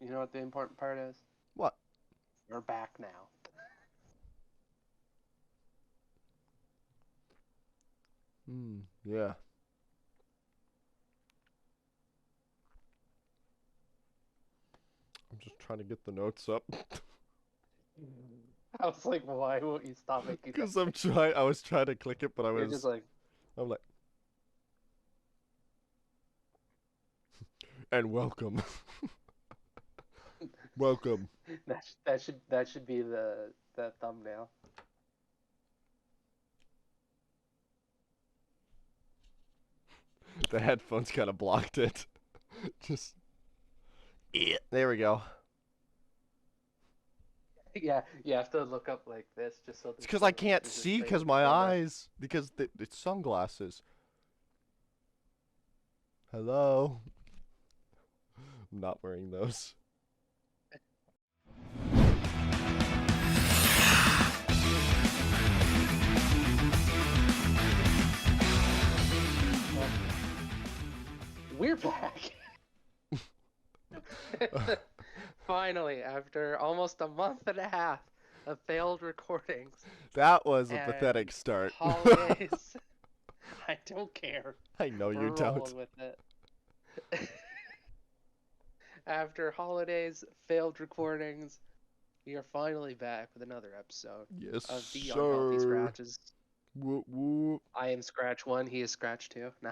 You know what the important part is? What? We're back now. Yeah. I'm just trying to get the notes up. I was like, why won't you stop making that? Because I was trying to click it, but You're just like, I'm like, and welcome. Welcome. that should be the thumbnail. The headphones kind of blocked it. Just, yeah. There we go. Yeah, you have to look up like this just so. It's because I can't see because my eyes, because it's sunglasses. Hello. I'm not wearing those. We're back. Finally, after almost a month and a half of failed recordings. That was a pathetic start. Holidays. I don't care. I know you We're don't. rolling with it. After holidays, failed recordings, we are finally back with another episode Yes, of the sir. Unhealthy Scratches. Whoop, whoop. I am Scratch 1, he is Scratch 2. Nah.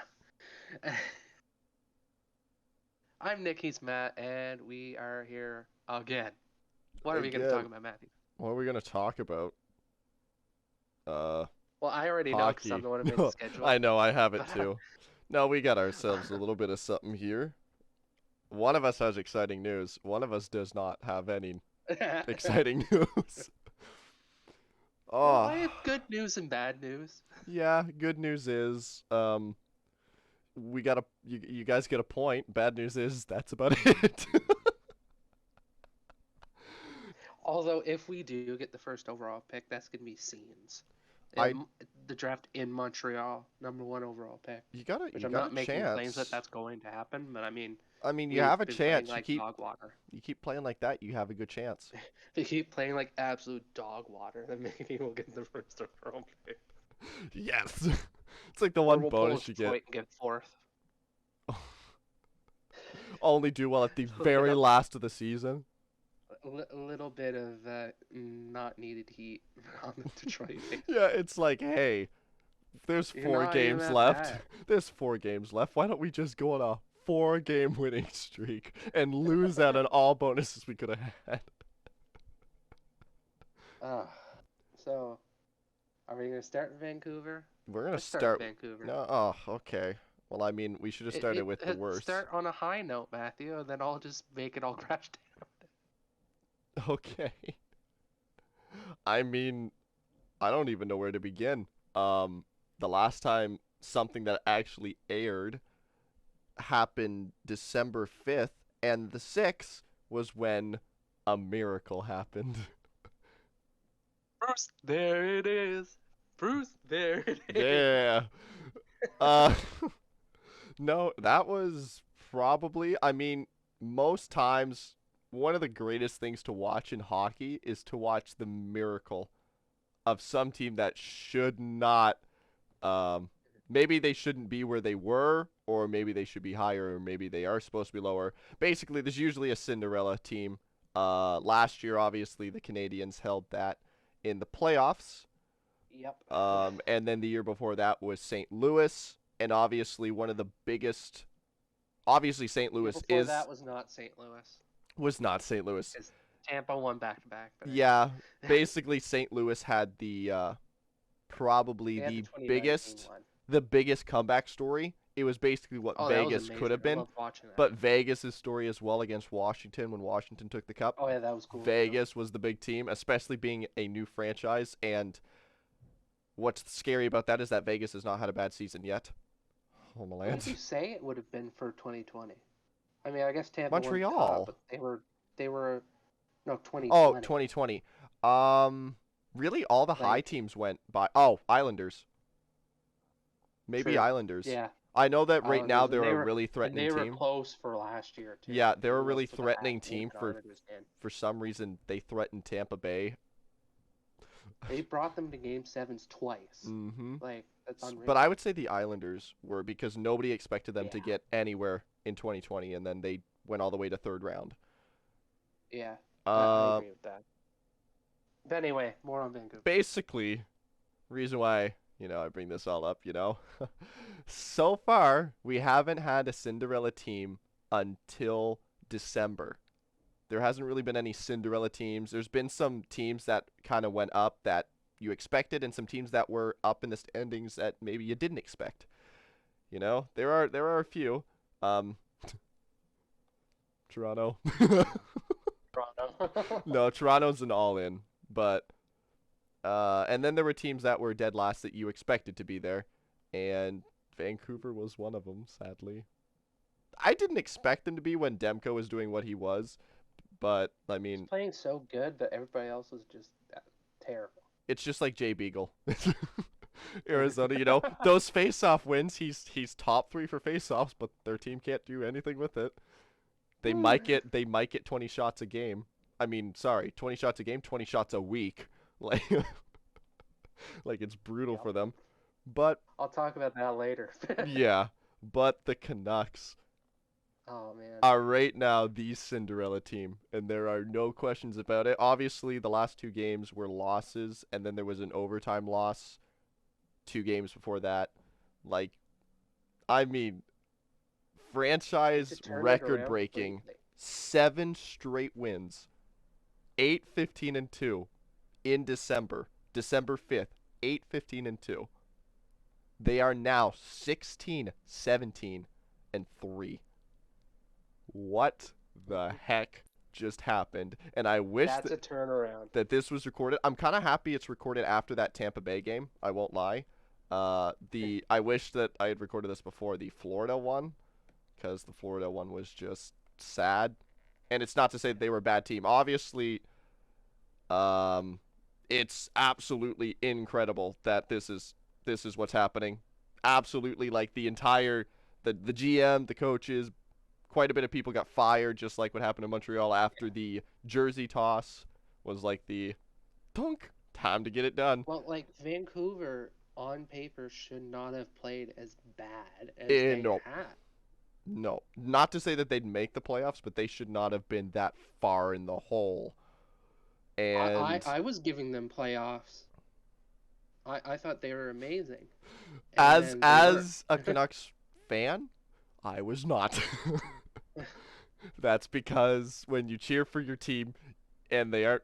I'm Nick, he's Matt, and we are here again. What are we going to talk about, Matthew? What are we going to talk about? Well, I already know because Hockey. I'm the one who made the schedule. I know, I have it too. No, we got ourselves a little bit of something here. One of us has exciting news. One of us does not have any exciting news. Well, I have good news and bad news. Yeah, good news is, we got a you guys get a point. Bad news is that's about it. Although, if we do get the first overall pick, that's gonna be scenes. The draft in Montreal, #1 overall pick. You got I'm not making claims that that's going to happen, but I mean, you have a chance. Like dog water. You keep playing like that, you have a good chance. If you keep playing like absolute dog water, then maybe we'll get the first overall pick. Yes, it's like the one bonus you get. And get fourth. Only do well at the very last of the season. A little bit of not needed heat on the Detroit. Yeah, it's like, hey, there's 4 games left. There's 4 games left. Why don't we just go on a 4-game winning streak and lose out on all bonuses we could have had? So, are we gonna start in Vancouver? We're gonna start in Vancouver. No, oh, okay. Well, I mean, we should have started with the worst. Start on a high note, Matthew, and then I'll just make it all crash down. Okay. I mean, I don't even know where to begin. The last time something that actually aired happened December 5th, and the 6th was when a miracle happened. Bruce, there it is. Bruce, there it is. Yeah. No, that was probably, I mean, most times one of the greatest things to watch in hockey is to watch the miracle of some team that should not, maybe they shouldn't be where they were, or maybe they should be higher, or maybe they are supposed to be lower. Basically, there's usually a Cinderella team. Last year, obviously, the Canadiens held that in the playoffs. Yep. And then the year before that was St. Louis, and obviously one of the biggest. Obviously, St. Louis is. That was not St. Louis. Was not St. Louis. Tampa won back-to-back. Yeah, basically St. Louis had the probably the biggest comeback story. It was basically what Vegas could have been. But Vegas' story as well against Washington when Washington took the cup. Oh yeah, that was cool. Vegas was the big team, especially being a new franchise. And what's scary about that is that Vegas has not had a bad season yet. Oh, my land. What did you say it would have been for 2020? I mean, I guess Tampa Montreal. But they were no 2020. Oh, 2020. Really, all the high teams went by. Oh, Islanders. Maybe True. Islanders. Yeah. I know that right now Islanders, they're a really and threatening they were team. close for last year too. Yeah, they're They a really lost to the threatening team Islanders again. for some reason they threatened Tampa Bay. They brought them to game sevens twice. Mm-hmm. Like that's But unreal. I would say the Islanders were because nobody expected them Yeah, to get anywhere in 2020, and then they went all the way to third round. yeah, I Uh, agree with that. But anyway, more on Vancouver. basically, reason why I bring this all up, so far we haven't had a Cinderella team until December. There hasn't really been any Cinderella teams. There's been some teams that kind of went up that you expected, and some teams that were up in the standings that maybe you didn't expect. There are a few. Um, Toronto. Toronto. No, Toronto's an all-in, but and then there were teams that were dead last that you expected to be there, and Vancouver was one of them. Sadly, I didn't expect them to be when Demko was doing what he was, but I He's mean, playing so good, but everybody else is just terrible. it's just like Jay Beagle. Arizona, those face-off wins, he's top 3 for face-offs, but their team can't do anything with it. They might get 20 shots a game. I mean, sorry, 20 shots a game, 20 shots a week. Like like it's brutal Yep. for them. But I'll talk about that later. yeah, but the Canucks Oh man. are right now the Cinderella team, and there are no questions about it. Obviously, the last 2 games were losses, and then there was an overtime loss 2 games before that. Like, I mean, franchise record breaking, 7 straight wins, 8-15-2 in December 5th, 8-15-2. They are now 16-17-3. What the heck just happened? And I wish That's a turnaround. that this was recorded. I'm kind of happy it's recorded after that Tampa Bay game. I won't lie. I wish that I had recorded this before the Florida one, because the Florida one was just sad. And it's not to say that they were a bad team. Obviously, it's absolutely incredible that this is what's happening. Absolutely, like the GM, the coaches, quite a bit of people got fired, just like what happened in Montreal after the jersey toss was like the dunk, time to get it done. Well, like Vancouver on paper should not have played as bad as they No, had. no, not to say that they'd make the playoffs, but they should not have been that far in the hole. And I was giving them playoffs. I thought they were amazing. as And a Canucks fan, I was not. That's because when you cheer for your team and they aren't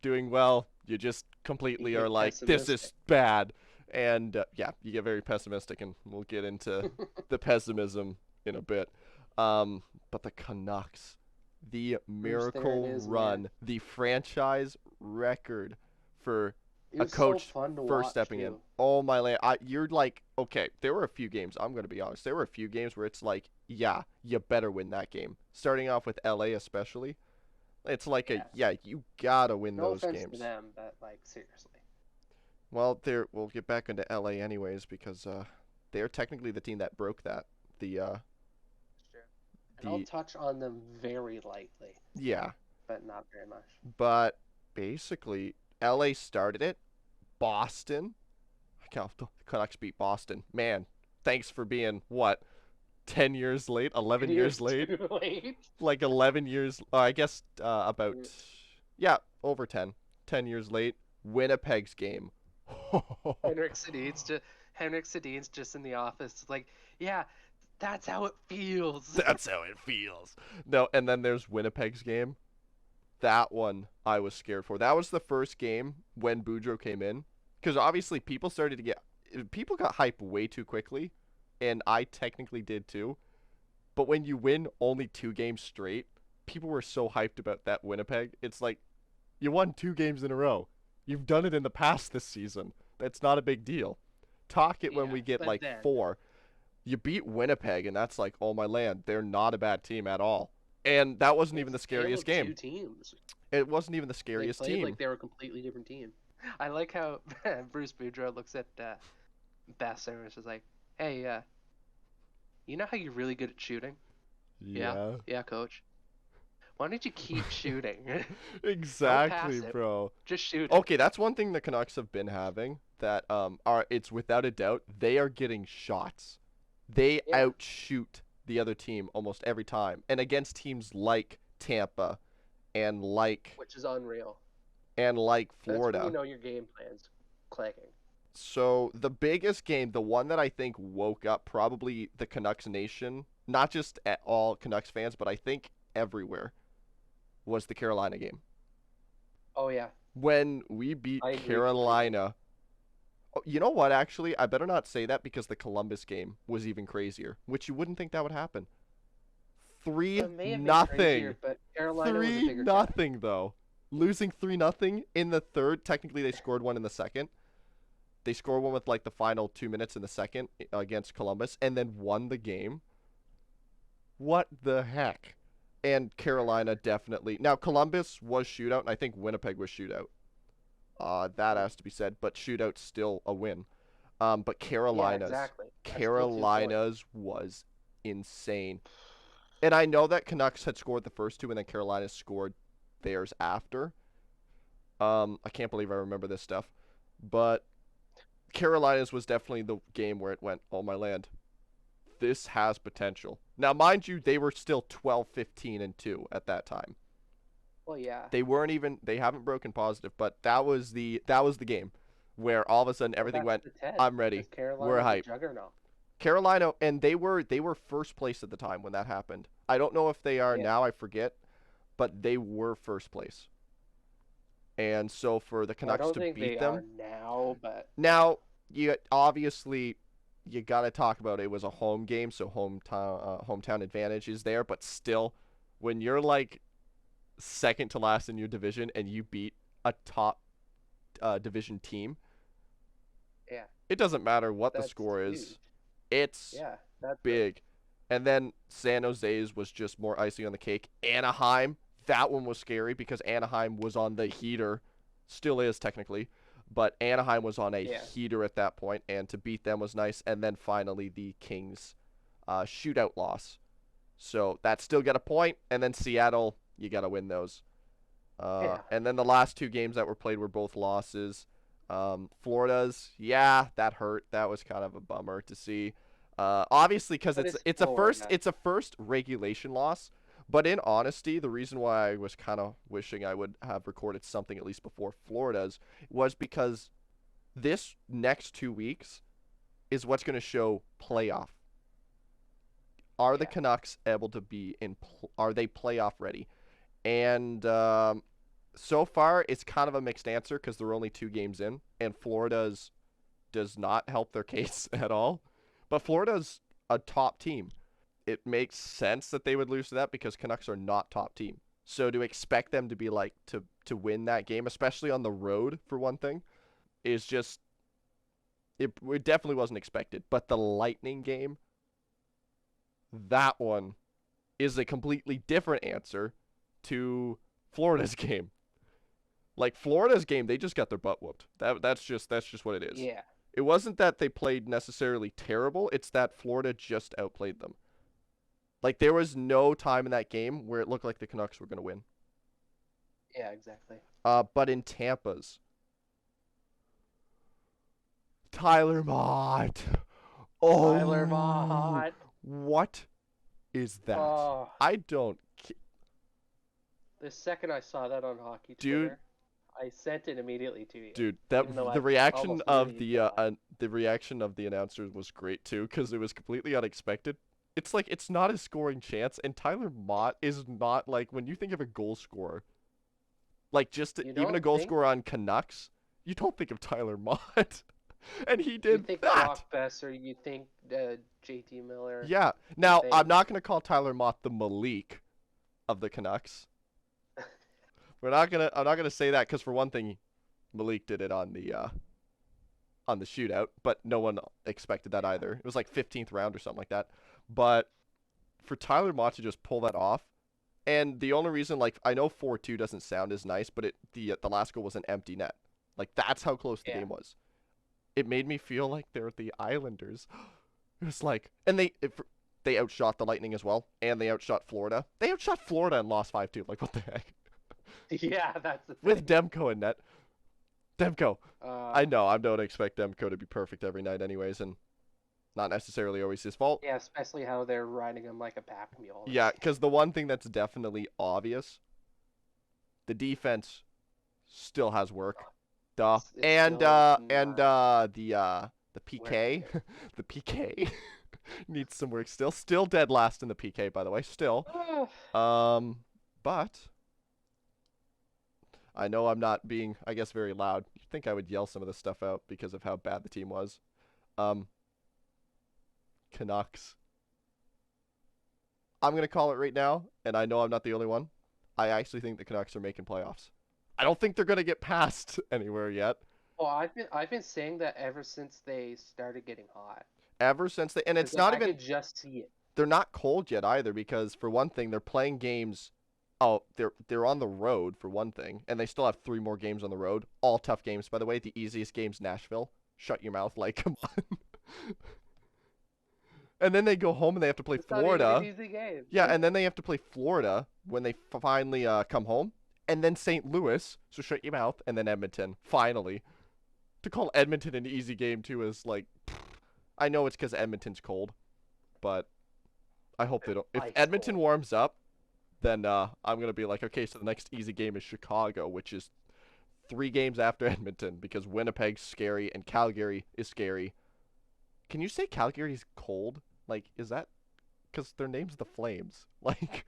doing well, you just completely are like, this is bad. And yeah, you get very pessimistic, and we'll get into the pessimism in a bit. But the Canucks, the miracle run, the franchise record for a coach first stepping in. Oh my land! You're like, okay, there were a few games. I'm gonna be honest. There were a few games where it's like, yeah, you better win that game. Starting off with LA, especially, it's like you gotta win those games. No offense to them, but like seriously. Well, we'll get back into LA anyways, because they're technically the team that broke that. And I'll touch on them very lightly. Yeah. But not very much. But basically, LA started it. Boston. The Canucks beat Boston. Man, thanks for being, 10 years late? 11 years late? Too late? Like 11 years, I guess about, over 10. 10 years late. Winnipeg's game. Henrik Sedin's just in the office. It's like, yeah, that's how it feels. That's how it feels. No, and then there's Winnipeg's game. That one I was scared for. That was the first game when Boudreaux came in, because obviously people got hyped way too quickly, and I technically did too. But when you win only 2 games straight, people were so hyped about that Winnipeg. It's like, you won 2 games in a row. You've done it in the past this season. That's not a big deal. Talk it when we get like 4. You beat Winnipeg, and that's like, oh my land, they're not a bad team at all. And that wasn't even the scariest game. 2 teams. It wasn't even the scariest they played team. Like they were a completely different team. I like how Bruce Boudreaux looks at Bass and is like, hey, You know how you're really good at shooting? Yeah, Yeah. yeah, coach. Why don't you keep shooting? Don't Exactly, pass it. bro. Just shoot it. Okay, that's one thing the Canucks have been having that are it's without a doubt they are getting shots. They Yeah, outshoot the other team almost every time. And against teams like Tampa and which is unreal. like That's when you Florida. know your game plan's clicking. So the biggest game, the one that I think woke up probably the Canucks nation, not just at all Canucks fans, but I think everywhere, was the Carolina game. Oh yeah, When we beat I agree completely. Carolina. Oh, you know what, actually? I better not say that because the Columbus game was even crazier, which you wouldn't think that would happen. 3 It may have been nothing. crazier, but Carolina was a 3 bigger team. nothing though. Losing 3 nothing in the third. Technically they scored one in the second. They scored one with like the final 2 minutes in the second against Columbus and then won the game. What the heck? And Carolina definitely. Now Columbus was shootout and I think Winnipeg was shootout. That has to be said, but shootout's still a win. But Yeah, Carolina's exactly. That's still 2 points. Carolina's was insane. And I know that Canucks had scored the first two and then Carolina scored theirs after. I can't believe I remember this stuff. But Carolina's was definitely the game where it went, "Oh my land. This has potential." Now, mind you, they were still 12, 15 and 2 at that time. Well, yeah. They haven't broken positive, but that was the game where all of a sudden Well, everything that's went, the test "I'm ready. because We're Carolina's a hype." juggernaut. Carolina, and they were first place at the time when that happened. I don't know if they are Yeah. now, I forget, but they were first place. And so for the I Canucks don't to think beat they are them, now, but yeah. now you obviously you got to talk about it was a home game, so hometown advantage is there, but still when you're like second to last in your division and you beat a top division team, Yeah. it doesn't matter what the That's score is. huge. It's Yeah, that's big. big. And then San Jose's was just more icing on the cake. Anaheim, that one was scary because Anaheim was on the heater, still is technically, but Anaheim was on a Yeah. heater at that point, and to beat them was nice. And then finally the Kings shootout loss. So that still got a point, and then Seattle, you got to win those. Yeah. And then the last two games that were played were both losses. Florida's, yeah, that hurt. That was kind of a bummer to see. Obviously, because But it's it's it's a first Florida. it's a first regulation loss. But in honesty, the reason why I was kind of wishing I would have recorded something at least before Florida's was because this next 2 weeks is what's going to show playoff. Are the Yeah. Canucks able to be in? Are they playoff ready? And so far, it's kind of a mixed answer because they're only 2 games in, and Florida's does not help their case at all. But Florida's a top team. It makes sense that they would lose to that because Canucks are not top team. So to expect them to be like to win that game, especially on the road for one thing, is just it definitely wasn't expected. But the Lightning game, that one is a completely different answer to Florida's game. Like Florida's game, they just got their butt whooped. That's just what it is. Yeah. It wasn't that they played necessarily terrible, it's that Florida just outplayed them. Like there was no time in that game where it looked like the Canucks were going to win. Yeah, exactly. But in Tampa's, Tyler Mott. Tyler Oh, Vaught. what is that? Oh, I don't, the second I saw that on hockey dude. Twitter, I sent it immediately to you, Dude, that even though the I reaction almost knew of you'd get on. the reaction of the announcers was great too because it was completely unexpected. It's like it's not a scoring chance, and Tyler Mott is not like when you think of a goal scorer, like just You even a don't goal think? scorer on Canucks, you don't think of Tyler Mott, and he You did think that. Brock Besser, you think JT Miller, Yeah. you Now think. I'm not gonna call Tyler Mott the Malik of the Canucks. We're not gonna. I'm not gonna say that because for one thing, Malik did it on the shootout, but no one expected that Yeah. either. It was like 15th round or something like that. But for Tyler Mott to just pull that off, and the only reason, like, I know 4-2 doesn't sound as nice, but the last goal was an empty net. Like that's how close the Yeah. game was. It made me feel like they're the Islanders. It was like, They outshot the Lightning as well, and they outshot Florida. They outshot Florida and lost 5-2. Like, what the heck? Yeah, that's the thing. With Demko in net. Demko. I Uh, know, I don't expect Demko to be perfect every night anyways, and not necessarily always his fault. yeah, especially how they're riding him like a pack mule. Yeah, because the one thing that's definitely obvious, the defense still has work. Duh. It's And still the PK, working. the PK needs some work still. Still dead last in the PK, by the way. Still. But I know I'm not being, I guess, very loud. You'd think I would yell some of this stuff out because of how bad the team was. Um, Canucks. I'm gonna call it right now, and I know I'm not the only one. I actually think the Canucks are making playoffs. I don't think they're gonna get past anywhere yet. Well, I've been saying that ever since they started getting hot. Ever since they, and it's Because not I even, could just see it. they're not cold yet either, because for one thing, they're playing games. Oh, they're on the road for one thing, and they still have 3 more games on the road. All tough games, by the way. The easiest game's Nashville. Shut your mouth, like, come on. And then they go home and they have to play It's not even an Florida. easy game. Yeah, and then they have to play Florida when they finally come home, and then St. Louis. So shut your mouth, and then Edmonton. Finally, to call Edmonton an easy game too is like, I know it's because Edmonton's cold, but I hope they don't. If Ice Edmonton cold. warms up, then I'm gonna be like, okay, so the next easy game is Chicago, which is 3 games after Edmonton, because Winnipeg's scary and Calgary is scary. Can you say Calgary's cold? Like, is that because their name's the Flames? Like,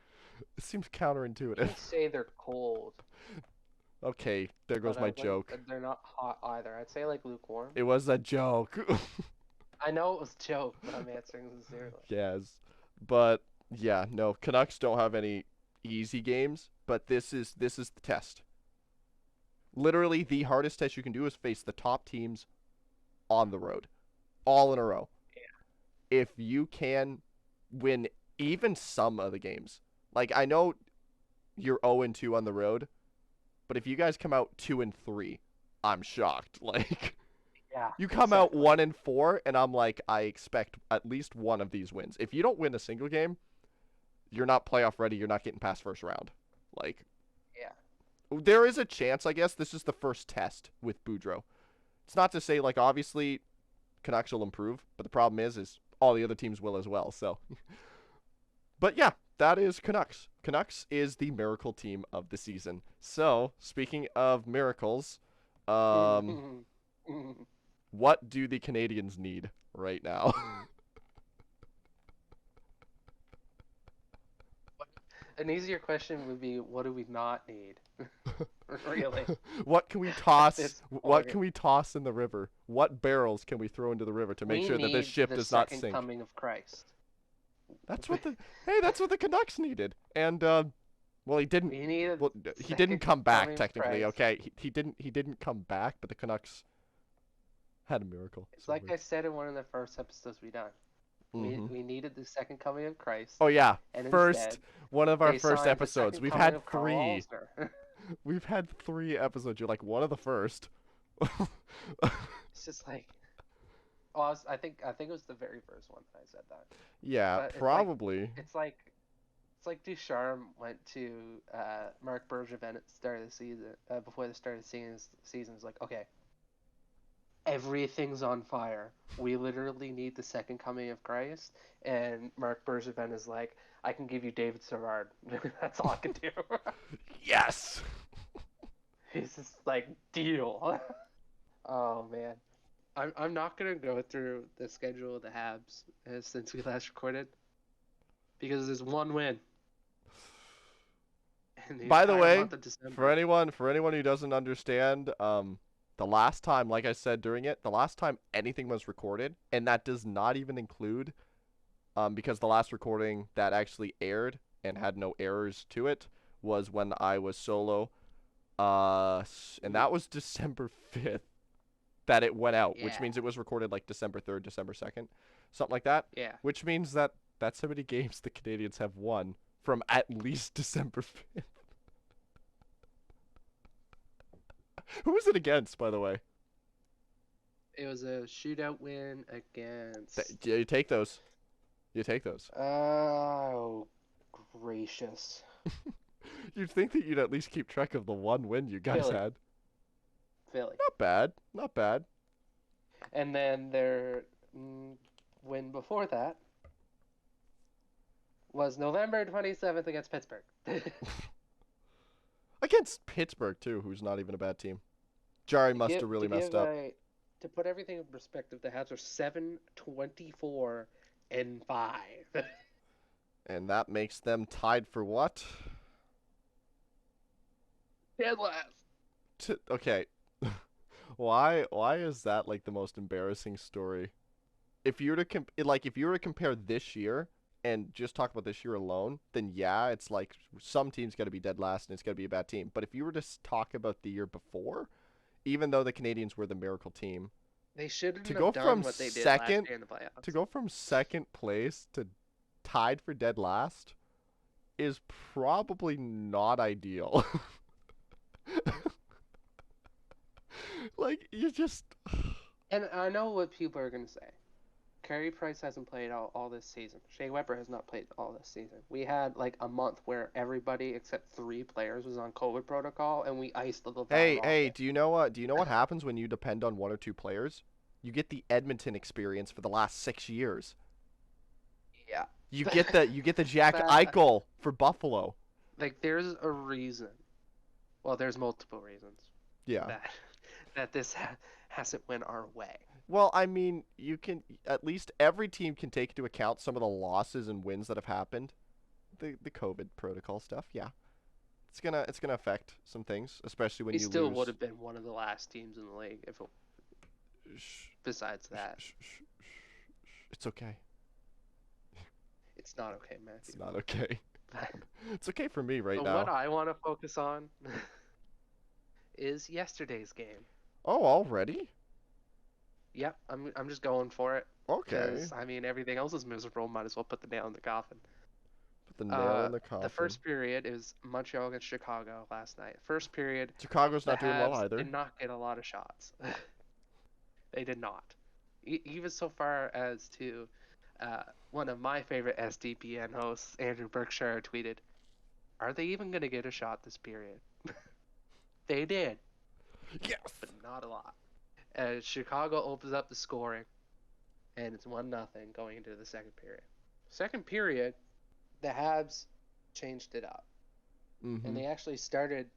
it seems You counterintuitive. can say they're cold, Okay, there goes but my joke. they're not hot either. I'd say like lukewarm. It was a joke. I know it was a joke, but I'm answering sincerely. Yes, but yeah, no, Canucks don't have any easy games, but this is the test. Literally, the hardest test you can do is face the top teams on the road, all in a row. If you can win even some of the games, like I know you're 0-2 on the road, but if you guys come out 2-3, I'm shocked. Like, Yeah, you come out exactly. 1-4, and I'm like, I expect at least one of these wins. If you don't win a single game, you're not playoff ready. You're not getting past first round. Like, Yeah. there is a chance, I guess. This is the first test with Boudreaux. It's not to say, like, obviously Canucks will improve, but the problem is all the other teams will as well. So, but yeah, that is Canucks. Canucks is the miracle team of the season. So, speaking of miracles, um, what do the Canadians need right now? An easier question would be, what do we not need? Really, What can we at toss? this What point. can we toss in the river? What barrels can we throw into the river to make We sure that this need ship the does not second sink? coming of Christ. That's what the Hey, that's what the Canucks needed. And well, he didn't. We need Well, the he didn't second come back coming of technically. Christ. Okay, he didn't. He didn't come back, but the Canucks had a miracle. It's So like I said in one of the first episodes we done. We mm-hmm. we needed the second coming of Christ, Oh yeah, and first instead one of our they first signed the episodes. second We've coming had of Carl 3. Alsner. We've had 3 episodes. You're like one of the first. It's just like, oh, I think it was the very first one that I said that. Yeah, But probably. it's like Ducharme went to Marc Bergevin at the start of the season, before the start of the season. It's like, okay, everything's on fire. We literally need the second coming of Christ. And Marc Bergevin is like, I can give you David Savard. That's all I can do. Yes. He's just like, deal. Oh man. I'm not gonna go through the schedule of the Habs since we last recorded, because there's one win in the By the entire way, month of for December. anyone who doesn't understand, the last time, like I said during it, the last time anything was recorded, and that does not even include, because the last recording that actually aired and had no errors to it was when I was solo, and that was December 5th that it went out, which Yeah, means it was recorded like December 3rd, December 2nd, something like that, yeah. which means that that's how many games the Canadians have won from at least December 5th. Who was it against, by the way? It was a shootout win against. Yeah, you take those. You take those. Oh, gracious. You'd think that you'd at least keep track of the one win you guys Philly. had. Philly. Not bad. Not bad. And then their win before that was November 27th against Pittsburgh. Against Pittsburgh too, who's not even a bad team. Jari to must give have really to messed give up. a to put everything in perspective, the Habs are 7-24-5. And that makes them tied for what? Dead last. Okay. Why is that like the most embarrassing story? If you were to if you were to compare this year and just talk about this year alone, then yeah, it's like some teams got to be dead last and it's got to be a bad team. But if you were to talk about the year before, even though the Canadians were the miracle team, They shouldn't to have go done from what they did last second year in the playoffs. to go from second place to tied for dead last is probably not ideal. Like you just And I know what people are going to say. Carey Price hasn't played all this season. Shea Weber has not played all this season. We had like a month where everybody except 3 players was on COVID protocol, and we iced the Hey, off hey, it. do you know what happens when you depend on one or two players? You get the Edmonton experience for the last 6 years. Yeah. You get the Jack That Eichel for Buffalo. like there's a reason. Well, there's multiple reasons Yeah. that hasn't went our way. Well, I mean, you can at least every team can take into account some of the losses and wins that have happened. The COVID protocol stuff, yeah. It's gonna affect some things, especially when We you still would lose. have been one of the last teams in the league if it, Shh, besides shh, that. shh, shh, shh. It's okay. It's not okay, It's Matthew. not okay. It's okay for me right But what now. I want to focus on is yesterday's game. Oh, already? Yep, I'm just going for it Okay. because I mean everything else is miserable. Might as well put the nail in the coffin. Put the nail in the The coffin. first period is Montreal against Chicago last night. First period, Chicago's the not doing well Habs either. did not get a lot of shots. They did not. Even so far as to one of my favorite SDPN hosts, Andrew Berkshire, tweeted, "Are they even going to get a shot this period?" They did, Yes. but not a lot. As Chicago opens up the scoring, and it's 1-0 going into the second period. Second period, the Habs changed it up, and Mm-hmm. they actually started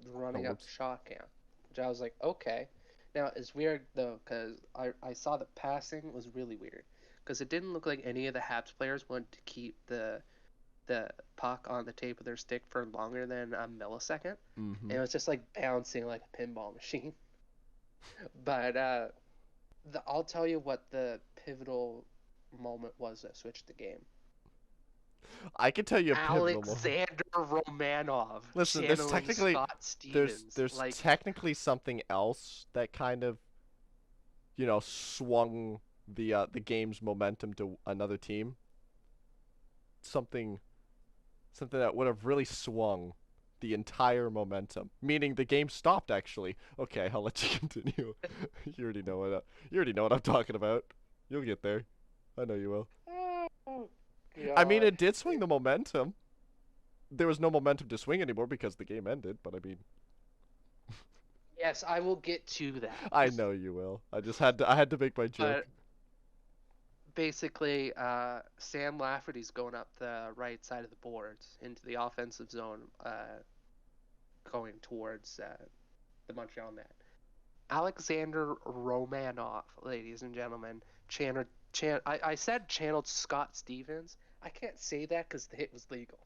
Oh, running up the whoops. shot count, which I was like, okay. Now it's weird though, because I saw the passing was really weird, because it didn't look like any of the Habs players wanted to keep the puck on the tape of their stick for longer than a millisecond, Mm-hmm. and it was just like bouncing like a pinball machine. But I'll tell you what the pivotal moment was that switched the game. I can tell you a pivotal moment. Alexander Romanov Listen, channeling Scott Stevens. there's Like, technically something else that kind of, swung the game's momentum to another team. Something something that would have really swung the entire momentum. Meaning the game stopped actually. Okay, I'll let you continue. You already know what I'm talking about. You'll get there. I know you will. oh I mean, god. it did swing the momentum. There was no momentum to swing anymore because the game ended, but I mean, Yes, I will get to that. I know you will. I had to make my joke. But basically, Sam Lafferty's going up the right side of the boards into the offensive zone, going towards the Montreal net. Alexander Romanov, ladies and gentlemen, I said channeled Scott Stevens. I can't say that because the hit was legal.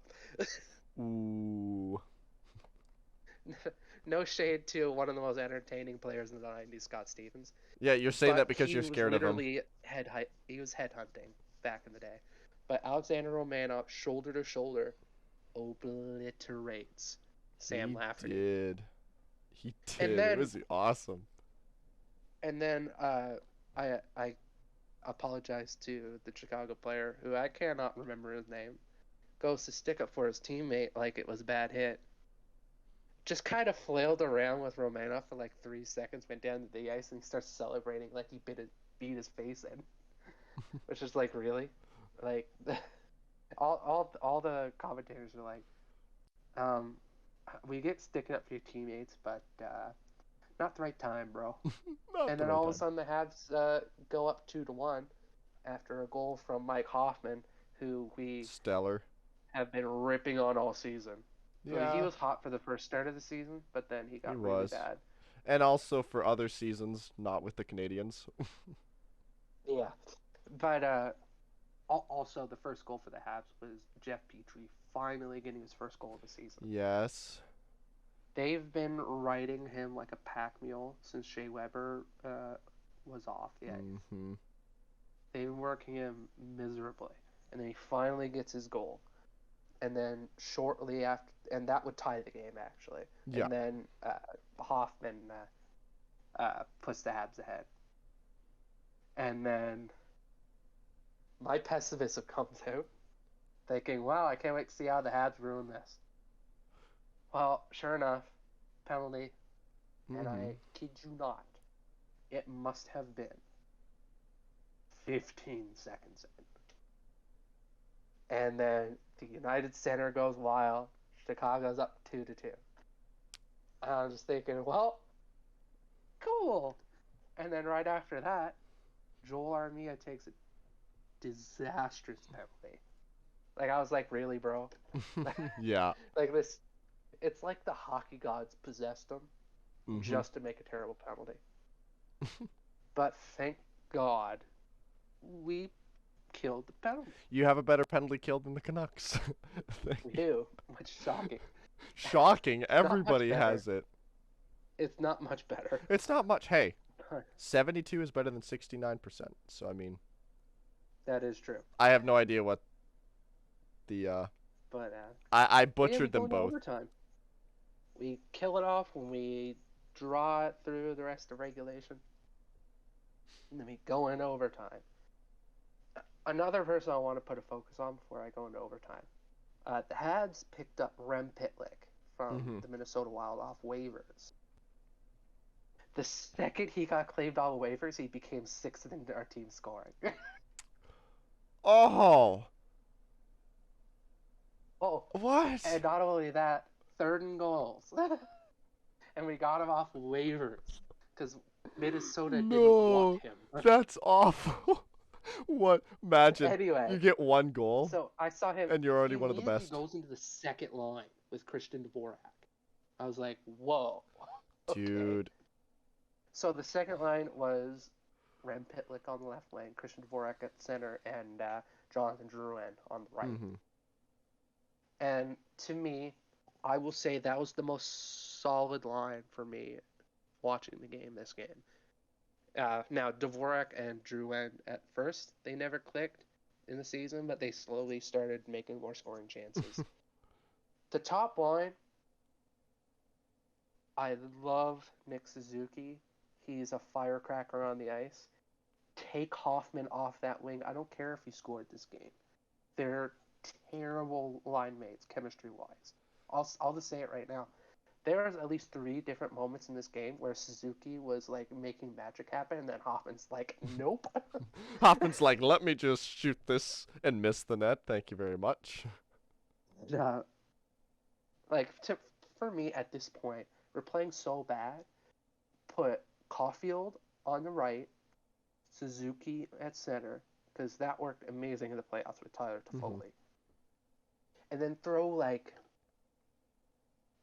Ooh. No shade to one of the most entertaining players in the '90s, Scott Stevens, Yeah, you're saying that but because he you're was scared of him. literally he was headhunting back in the day. But Alexander Romanov, shoulder to shoulder, obliterates Sam He Lafferty. did. He And did. It then was awesome. I apologize to the Chicago player who I cannot remember his name. Goes to stick up for his teammate like it was a bad hit. Just kind of flailed around with Romanov for like 3 seconds, went down to the ice, and he starts celebrating like he beat his face in. Which is like, really? Like all the commentators are like, um, we get sticking up for your teammates, but not the right time, bro. Not And the then right all of a time. sudden the Habs go up 2-1 after a goal from Mike Hoffman, who we Stellar. have been ripping on all season. He Yeah, was hot for the first start of the season, but then he he got really was. bad. And also for other seasons, not with the Canadians. Yeah. But also the first goal for the Habs was Jeff Petrie finally getting his first goal of the season. Yes. They've been riding him like a pack mule since Shea Weber was off the ice. Mm-hmm. They've been working him miserably, and then he finally gets his goal. And then shortly after, and that would tie the game actually. Yeah. And then Hoffman puts the Habs ahead. And then my pessimism comes out, thinking, "Wow, I can't wait to see how the Habs ruin this." Well, sure enough, penalty, and Mm-hmm. I kid you not, it must have been 15 seconds in. And then the United Center goes wild. Chicago's up 2-2. And I'm just thinking, well, cool. And then right after that, Joel Armia takes a disastrous penalty. Like I was like, really, bro? Yeah. Like this, it's like the hockey gods possessed him Mm-hmm. just to make a terrible penalty. But thank God we killed the penalty. You have a better penalty kill than the Canucks. We do, which is shocking. Shocking. It's not much Everybody better. has it. It's not much better. It's not much. Hey, 72 is better than 69%. So, I mean, That is true. I have no idea what the, But I yeah, we butchered go them into both. overtime. We kill it off when we draw it through the rest of regulation, and then we go into overtime. Another person I want to put a focus on before I go into overtime. The Habs picked up Rem Pitlick from Mm-hmm. the Minnesota Wild off waivers. The second he got claimed off waivers, he became sixth in our team scoring. Oh, Oh, what? and not only that, third in goals. And we got him off waivers because Minnesota didn't want No, him. that's awful. What? Imagine Anyway, you get one goal so I saw him. and you're He already one of the immediately best. goes into the second line with Christian Dvorak. I was like, whoa, okay. Dude. So the second line was Rem Pitlick on the left wing, Christian Dvorak at center, and Jonathan Drouin on the right. Mm-hmm. And to me, I will say that was the most solid line for me watching the game this game. Now, Dvorak and Drouin at first, they never clicked in the season, but they slowly started making more scoring chances. The top line, I love Nick Suzuki. He's a firecracker on the ice. Take Hoffman off that wing. I don't care if he scored this game. They're terrible line mates, chemistry-wise. I'll just say it right now. There was at least 3 different moments in this game where Suzuki was like making magic happen, and then Hoffman's like, "Nope." Hoffman's like, let me just shoot this and miss the net. Thank you very much. uh, like for me at this point, we're playing so bad. Put Caulfield on the right, Suzuki at center, because that worked amazing in the playoffs with Tyler Mm-hmm. Toffoli, and then throw like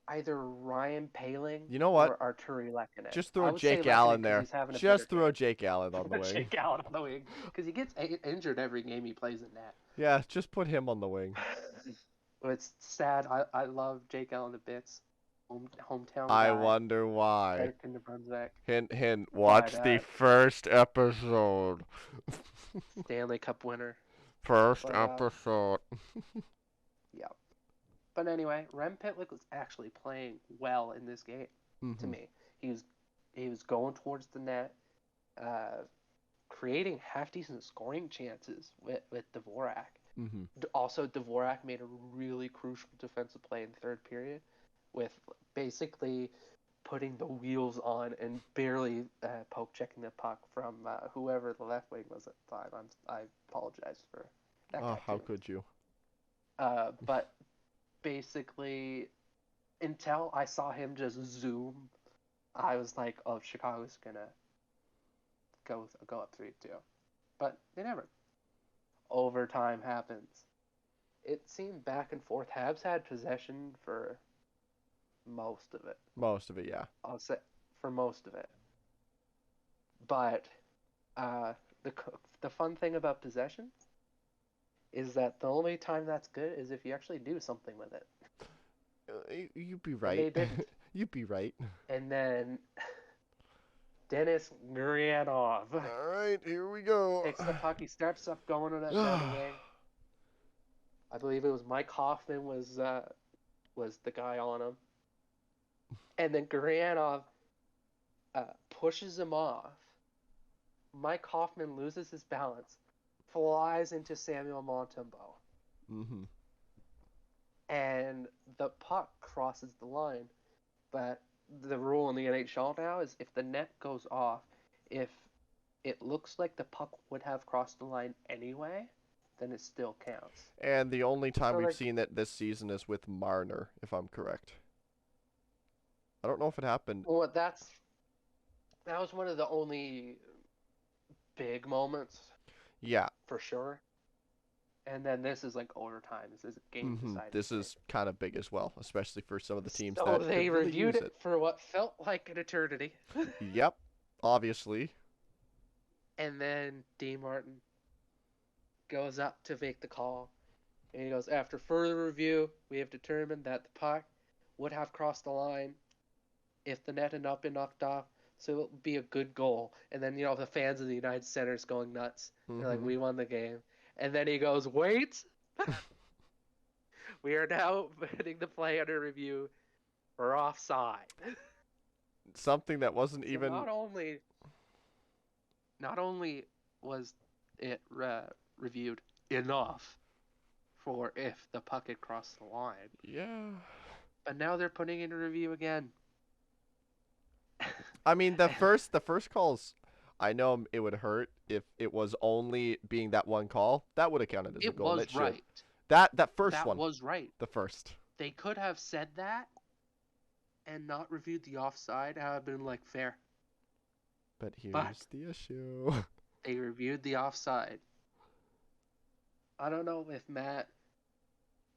either Ryan Paling You know what? or Arturi Lehkonen. Just I throw would say Jake Lehkonen Allen because there. he's having a better Just throw game. Jake Allen on the wing. Jake Allen on the wing because he gets injured every game he plays in net. Yeah, just put him on the wing. It's sad. I love Jake Allen to bits. Hometown I guy, wonder why. right in New Brunswick. Hint, hint. But Watch the first episode. Stanley Cup winner. First But episode. yeah. But anyway, Rem Pitlick was actually playing well in this game. To Mm-hmm. me, he was going towards the net, creating half decent scoring chances with Dvorak. Mm-hmm. Also, Dvorak made a really crucial defensive play in the third period, with basically putting the wheels on and barely poke checking the puck from whoever the left wing was at the time. I apologize for That Oh, guy how too. could you? But basically, until I saw him just zoom, I was like, oh, Chicago's gonna go up 3-2. But they never. Overtime happens. It seemed back and forth. Habs had possession for most of it. Most of it, yeah. I'll say for most of it. But uh, the the fun thing about possession is that the only time that's good is if you actually do something with it. You'd be And right. they didn't. You'd be right. And then Dennis Gurianov All right, here we go. takes the puck. He steps up, going down the wing. I believe it was Mike Hoffman was the guy on him, and then Gurianov pushes him off. Mike Hoffman loses his balance, flies into Samuel Montembeault, Mm-hmm. and the puck crosses the line. But the rule in the NHL now is if the net goes off, if it looks like the puck would have crossed the line anyway, then it still counts. And the only time So we've like, seen that this season is with Marner, if I'm correct. I don't know if it happened. well, that was one of the only big moments Yeah. for sure. And then this is like overtime. This is a game Mm-hmm. deciding This thing. is kind of big as well, especially for some of the teams So that they could really reviewed use it for what felt like an eternity. Yep. Obviously. And then D. Martin goes up to make the call. And he goes, after further review, we have determined that the puck would have crossed the line if the net had not been knocked off. So it would be a good goal. And then, the fans of the United Center is going nuts. They're like, Mm-hmm. we won the game. And then he goes, wait! We are now putting the play under review for offside. Something that wasn't So even. not only was it reviewed enough for if the puck had crossed the line, Yeah. but now they're putting it in review again. I mean, the first calls, I know it would hurt if it was only being that one call. That would have counted as a It goal. And was it should. right. That first That one. was right. The first. They could have said that and not reviewed the offside. I would have been like, fair. But here's But the issue. they reviewed the offside. I don't know if Matt.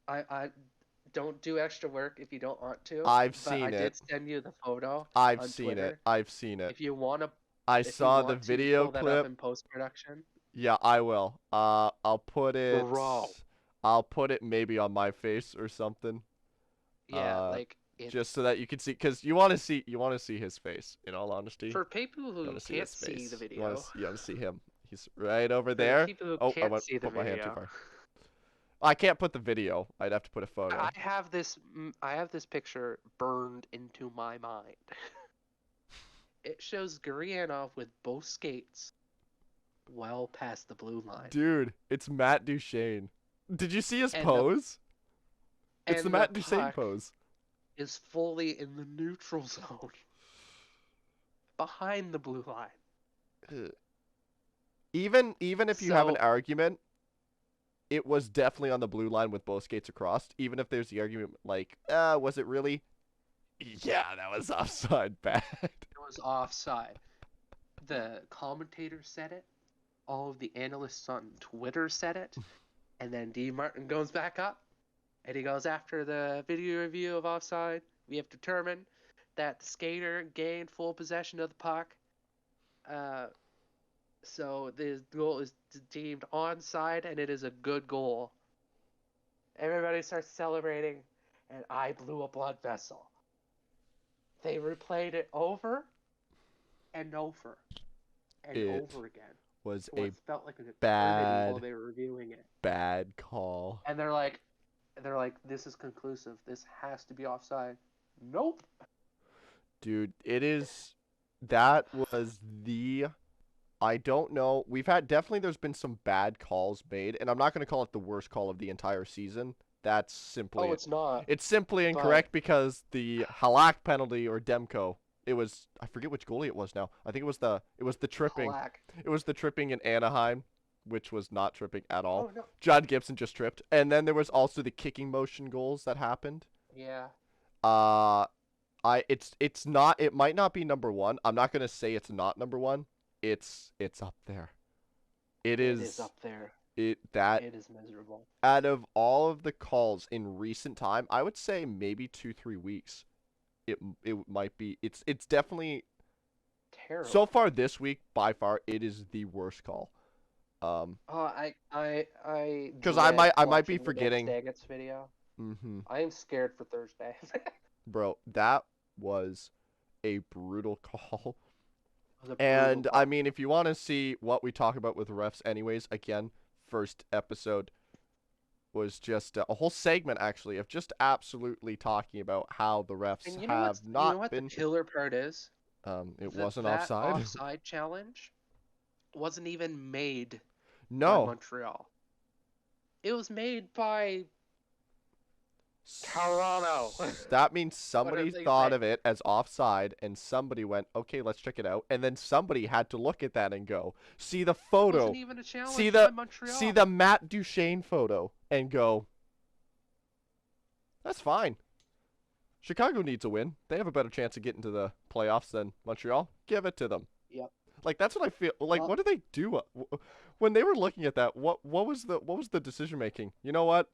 I don't do extra work if you don't want to. I've but seen I it. did send you the photo I've on seen Twitter. it. I've seen it. If you want to, I if saw you the want to video pull that clip. up in post production. Yeah, I will. I'll put it. Bro. I'll put it maybe on my face or something. Yeah, like it's, just so that you can see, because you want to see his face. In all honesty, for people you who want to see can't his see face. the You want video. to see him. He's right over For the there. people who Oh, I can't went see the put my hand too video. far. I can't put the video. I'd have to put a photo. I have this picture burned into my mind. It shows Gurianov with both skates well past the blue line. Dude, it's Matt Duchene. Did you see his And pose? It's the and Matt the Duchene puck pose. is fully in the neutral zone, behind the blue line. Even if you have an argument, it was definitely on the blue line with both skates across. Even if there's the argument like, was it really? Yeah, that was offside bad. It was offside. The commentator said it. All of the analysts on Twitter said it. And then D. Martin goes back up. And he goes, after the video review of offside, we have determined that the skater gained full possession of the puck. So the goal is deemed onside, and it is a good goal. Everybody starts celebrating, and I blew a blood vessel. They replayed it over and over and over again. Was So a it felt like an eternity bad, while they were reviewing it. bad call. And they're like, this is conclusive. This has to be offside. Nope. Dude, that was I don't know. There's been some bad calls made, and I'm not going to call it the worst call of the entire season. That's simply. Oh, it's not. It's simply incorrect because the Halak penalty or Demko. I forget which goalie it was now. I think it was the tripping. Halak. It was the tripping in Anaheim which was not tripping at all. Oh no. John Gibson just tripped. And then there was also the kicking motion goals that happened. Yeah. Uh it's not, it might not be number one. I'm not gonna say it's not number one. It's up there. It It is is up there. it that It is miserable. out of all of the calls in recent time, I would say maybe 2-3 weeks. It might be, it's definitely so Terrible. far this week, by far it is the worst call. Oh, I Because dread I might be watching the Ben forgetting. Stagets video. Mm-hmm. I am scared for Thursday. Bro, that was a brutal call. It was a brutal And I call. mean, if you want to see what we talk about with refs, anyways, again, first episode was just a whole segment actually of just absolutely talking about how the refs And have you know not what the been. killer part is? It wasn't That offside. offside challenge wasn't even made by No. Montreal. It was made by Toronto. That means What somebody did they thought say? of it as offside, and somebody went, okay, let's check it out. And then somebody had to look at that and go, see the It wasn't photo, even a see challenge by the see Montreal. the Matt Duchene photo, and go, that's fine. Chicago needs a win. They have a better chance of getting to the playoffs than Montreal. Give it to them. Yep. Like that's what I feel. Like Well, what do they do when they were looking at that? What was the decision making? You know what?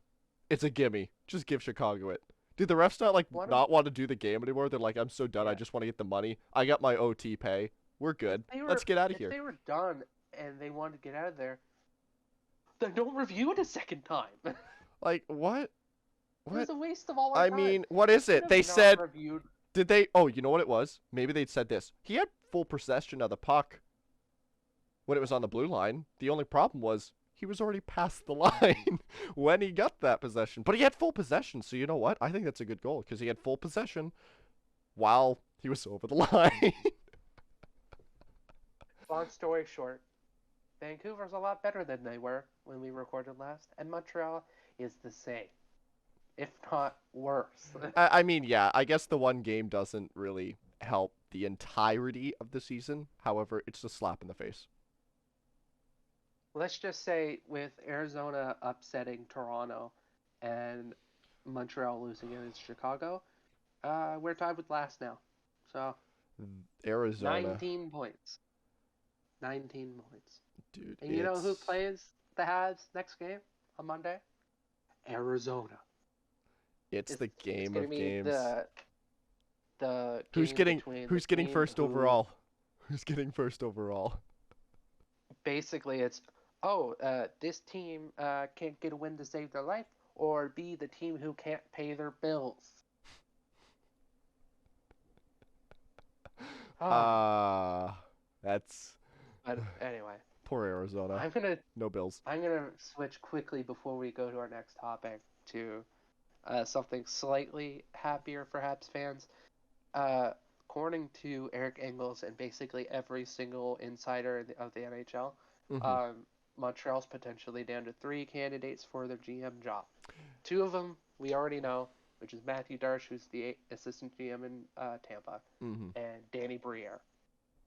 It's a gimme. Just give Chicago it. Did the refs not like one of not want to do the game anymore? They're like, I'm so done. I yeah. just want to get the money. I got my OT pay. We're good. Let's get out of If here. they were done and they wanted to get out of there, then don't review it a second time. It Like what? was What? a waste of all our I time. mean, what is Could it? have They not said, reviewed. did they? Oh, you know what it was? Maybe they'd said this. He had full possession of the puck when it was on the blue line. The only problem was he was already past the line when he got that possession. But he had full possession, so you know what? I think that's a good goal because he had full possession while he was over the line. Long story short, Vancouver's a lot better than they were when we recorded last, and Montreal is the same, if not worse. I mean, yeah, I guess the one game doesn't really help the entirety of the season. However, it's a slap in the face. Let's just say with Arizona upsetting Toronto and Montreal losing against Chicago, we're tied with last now. So Arizona, 19 points. 19 points. dude, And you know who it's plays the Habs next game on Monday? Arizona. the It's game going to of be games. the Who's game getting between the who's getting team first who overall? Who's getting first overall? basically it's this team can't get a win to save their life, or be the team who can't pay their bills. Ah, That's but anyway, poor Arizona. I'm gonna No Bills. I'm gonna switch quickly before we go to our next topic to something slightly happier for Habs fans. According to Eric Engels and basically every single insider of the NHL, Mm-hmm. Montreal's potentially down to 3 candidates for their GM job. 2 of them we already know, which is Matthew Darche, who's the assistant GM in Tampa, Mm-hmm. and Danny Briere,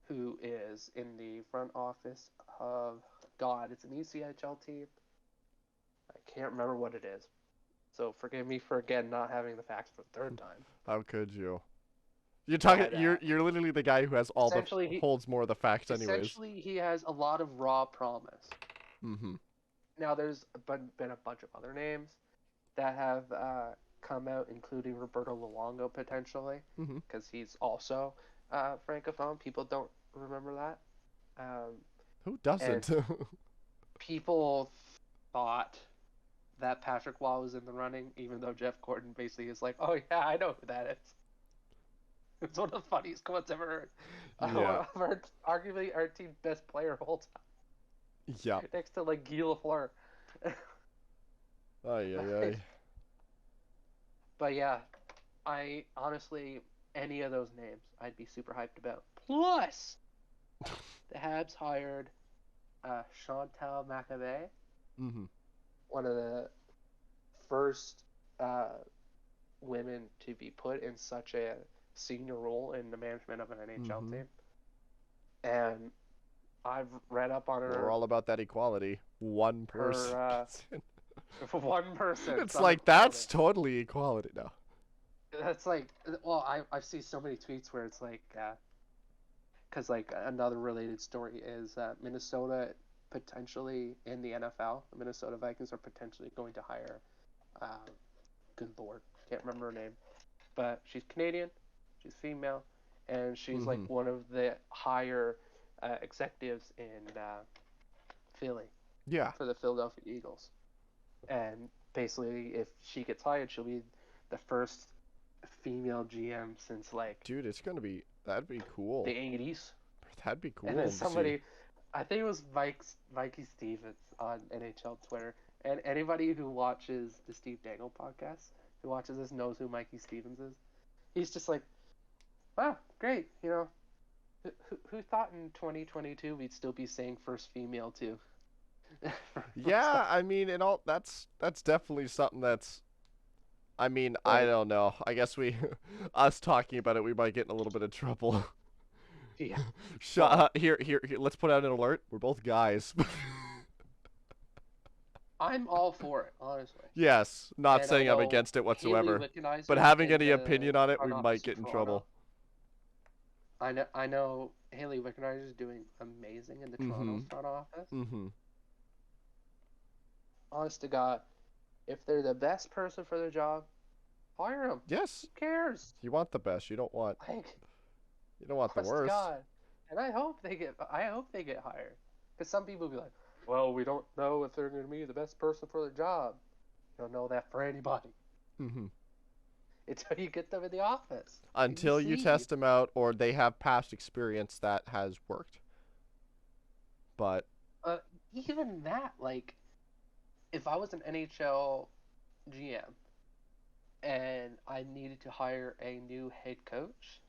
who is in the front office of, God, it's an ECHL team. I can't remember what it is. So forgive me for again not having the facts for the third time. How could you? You're talking. But You're literally the guy who has all the essentially, he holds more of the facts, anyways. essentially he has a lot of raw promise. Mm-hmm. Now there's been a bunch of other names that have come out, including Roberto Luongo potentially, Mm-hmm. because he's also francophone. People don't remember that. Who And doesn't? people thought that Patrick Waugh was in the running, even though Jeff Gordon basically is like, "Oh yeah, I know who that is." It's one of the funniest quotes I've ever heard. Yeah. Arguably our team's best player of all Yeah. time, next to like Guy Lafleur. Ay ay ay. But yeah, I honestly, any of those names, I'd be super hyped about. Plus, the Habs hired Chantal Macabé, Mm-hmm. one of the first women to be put in such a senior role in the management of an NHL Mm-hmm. team. And I've read up on We're all about that equality. One person. her one person. It's Son of like, that's equality. totally equality now. That's like, well, I've seen so many tweets where it's like, because like another related story is Minnesota potentially in the NFL. The Minnesota Vikings are potentially going to hire, good lord, can't remember her name, but she's Canadian, she's female, and she's like one of the higher executives in Philly Yeah. for the Philadelphia Eagles. And basically, if she gets hired, she'll be the first female GM since like Dude, it's gonna be, that'd be cool. the 80s. That'd be cool And then to see. somebody, I think it was Mikey Stevens on NHL Twitter, and anybody who watches the Steve Dangle podcast, who watches this, knows who Mikey Stevens is. He's just like, wow, great, you know, who thought in 2022 we'd still be saying first female too? Yeah, I mean, and all that's definitely something that's. I mean, I Like, don't know. I guess us talking about it, we might get in a little bit of trouble. yeah. Here, let's put out an alert. We're both guys. I'm all for it, honestly. Yes, not And saying I I'm know against it whatsoever. Haley Wickenheiser But having in any the opinion on it, we front might office get of in Toronto. trouble. I know Haley Wickenheiser is doing amazing in the Toronto front office. Mm-hmm. Honest to God, if they're the best person for their job, hire them. Yes. Who cares? You want the best. You don't want. Like, You don't want the honest to worst. God. And I hope they get hired. Because some people be like, well, we don't know if they're going to be the best person for their job. You don't know that for anybody. Mm-hmm. Until you get them in the office. Until you test them out, or they have past experience that has worked. But even that, like, if I was an NHL GM and I needed to hire a new head coach,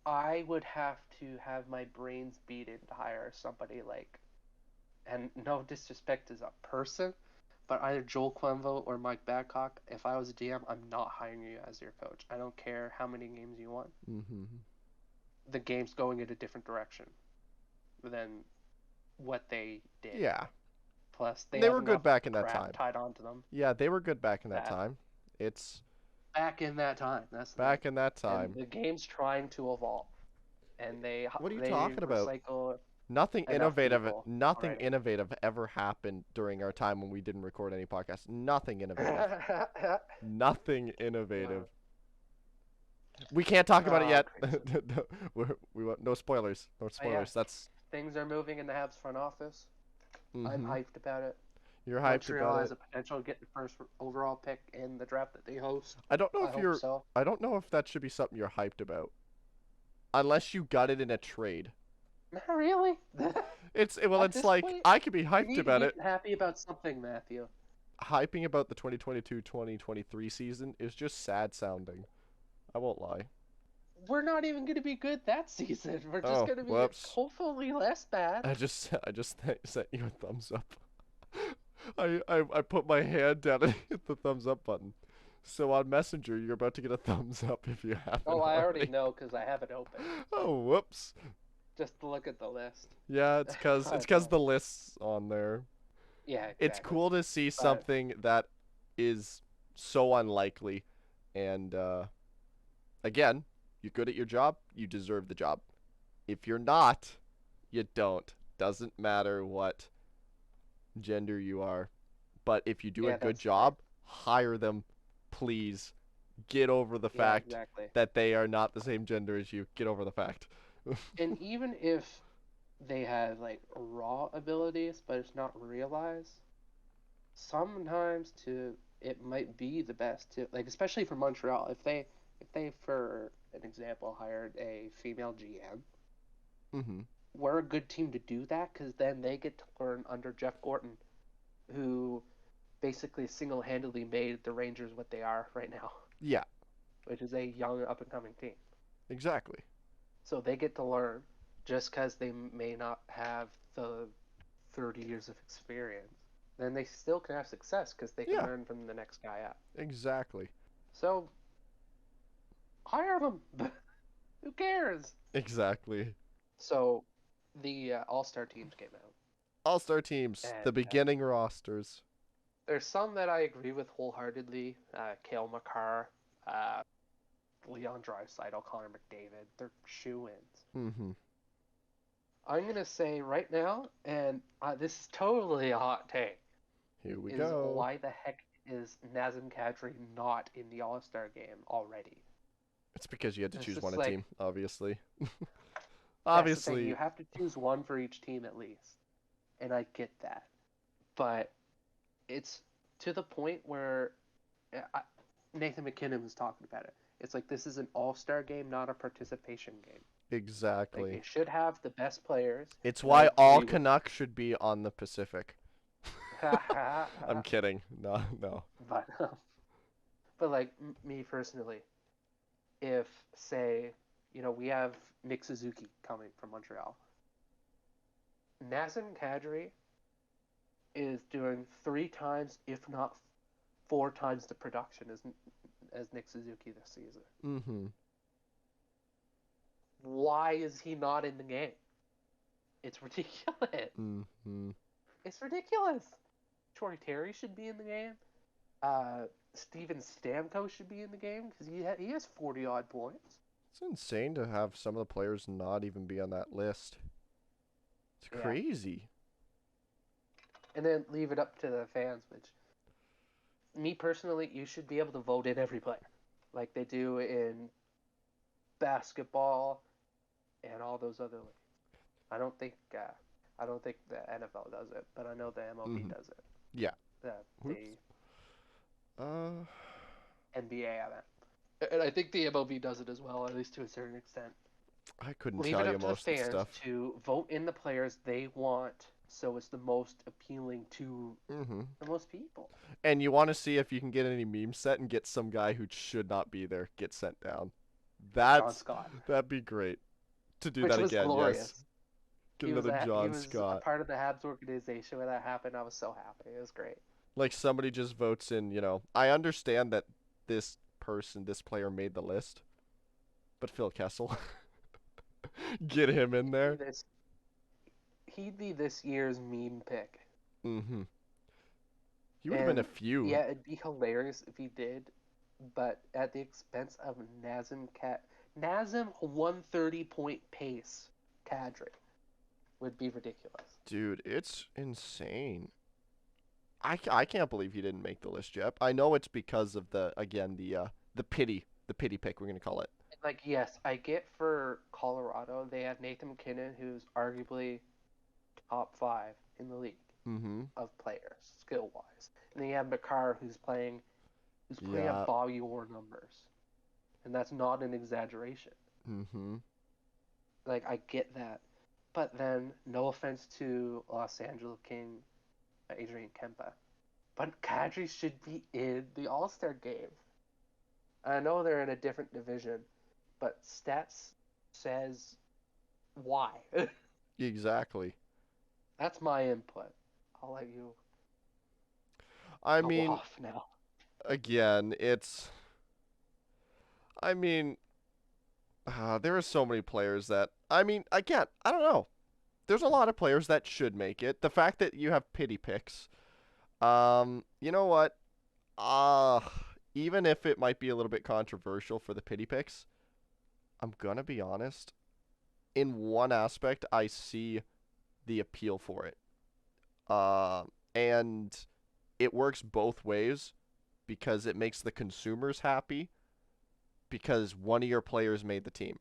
I would have to have my brains beaten to hire somebody like, and no disrespect as a person, but either Joel Quenneville or Mike Babcock. If I was a GM, I'm not hiring you as your coach. I don't care how many games you won. Mm-hmm. The game's going in a different direction than what they did. Yeah. Plus, they were good back in that time. Tied onto them. Yeah, they were good back in that time. It's back in that time. That's back in that time. And the game's trying to evolve, and What are you talking about? Recycle nothing innovative. Nothing already. innovative ever happened during our time when we didn't record any podcasts. Nothing innovative. Nothing innovative. We can't talk about it yet. we want no spoilers. No spoilers. Yeah. That's things are moving in the Habs front office. I'm hyped about it. You're hyped Montreal about has it. a potential to get the first overall pick in the draft that they host. I don't know if you're. So. I don't know if that should be something you're hyped about, unless you got it in a trade. Not really. It's like point, I could be hyped about it. Happy about something, Matthew. Hyping about the 2022-2023 season is just sad sounding. I won't lie. We're not even going to be good that season. We're just going to be hopefully less bad. I just sent you a thumbs up. I put my hand down and hit the thumbs up button. So on Messenger, you're about to get a thumbs up if you haven't. Oh, I already know because I have it open. Oh, whoops. Just to look at the list. Yeah, it's because the list's on there. Yeah, exactly. It's cool to see something that is so unlikely, and again, you're good at your job, you deserve the job. If you're not, you don't. Doesn't matter what gender you are. But if you do a good job, hire them, please. Get over the fact that they are not the same gender as you. Get over the fact. And even if they have like raw abilities, but it's not realized, sometimes it might be the best to, like, especially for Montreal, if they for an example hired a female GM, we're a good team to do that because then they get to learn under Jeff Gorton, who basically single-handedly made the Rangers what they are right now. Yeah. Which is a young up-and-coming team. Exactly. So they get to learn just because they may not have the 30 years of experience. Then they still can have success because they can learn from the next guy up. Exactly. So, hire them. Who cares? Exactly. So, the All-Star teams came out, All-Star teams, and the beginning rosters. there's some that I agree with wholeheartedly. Cale Makar, uh, Leon Draisaitl, Connor McDavid, they're shoo-ins. Mm-hmm. I'm gonna say right now, and this is totally a hot take, Here we is go. why the heck is Nazem Kadri not in the All-Star game already? It's because you had to It's choose just one a like, team, obviously. that's the thing, you Obviously, have to choose one for each team at least, and I get that, but it's to the point where Nathan McKinnon was talking about it. It's like this is an all-star game, not a participation game. Like exactly. it should have the best players. It's And I why all agree with Canucks should be on the Pacific. I'm that. kidding. No, no. But like me personally, if say we have Nick Suzuki coming from Montreal, Nazem Kadri is doing 3 times, if not 4 times, the production as Nick Suzuki this season. Mm-hmm. Why is he not in the game? It's ridiculous. Mm-hmm. It's ridiculous. Troy Terry should be in the game. Steven Stamkos should be in the game because he has 40 odd points. It's insane to have some of the players not even be on that list. It's crazy. And then leave it up to the fans, which, me personally, you should be able to vote in every player, like they do in basketball and all those other leagues. I don't think the NFL does it, but I know the MLB Mm-hmm. does it. Yeah. The Uh, NBA, I meant. And I think the MLB does it as well, at least to a certain extent. I couldn't Leave tell it you up to the most of the fans stuff. to vote in the players they want, so it's the most appealing to Mm-hmm. the most people. And you want to see if you can get any memes set and get some guy who should not be there get sent down. John Scott, That'd be great to do which that was again. Yes, glorious. get He was another he John was a Scott. part of the Habs organization when that happened. I was so happy. It was great. Like somebody just votes in. I understand that this player made the list, but Phil Kessel, get him in there. He'd be this year's meme pick. Mm-hmm. He would have been a few. Yeah, it'd be hilarious if he did, but at the expense of Nazem 130-point pace Kadri would be ridiculous. Dude, it's insane. I can't believe he didn't make the list, Jep. I know it's because of the pity pick, we're gonna call it. Like, yes, I get for Colorado they have Nathan McKinnon, who's arguably top 5 in the league Mm-hmm. of players skill wise, and then you have Makar who's playing Yeah. above your numbers, and that's not an exaggeration. Mm-hmm. Like, I get that, but then no offense to Los Angeles King Adrian Kempa, but Kadri should be in the All-Star game. I know they're in a different division, but stats says why. Exactly. That's my input. I'll let you I go mean, off now. again, there are so many players that, again, I don't know. There's a lot of players that should make it. The fact that you have pity picks, you know what? Even if it might be a little bit controversial for the pity picks, I'm gonna be honest. In one aspect, I see the appeal for it. And it works both ways because it makes the consumers happy because one of your players made the team.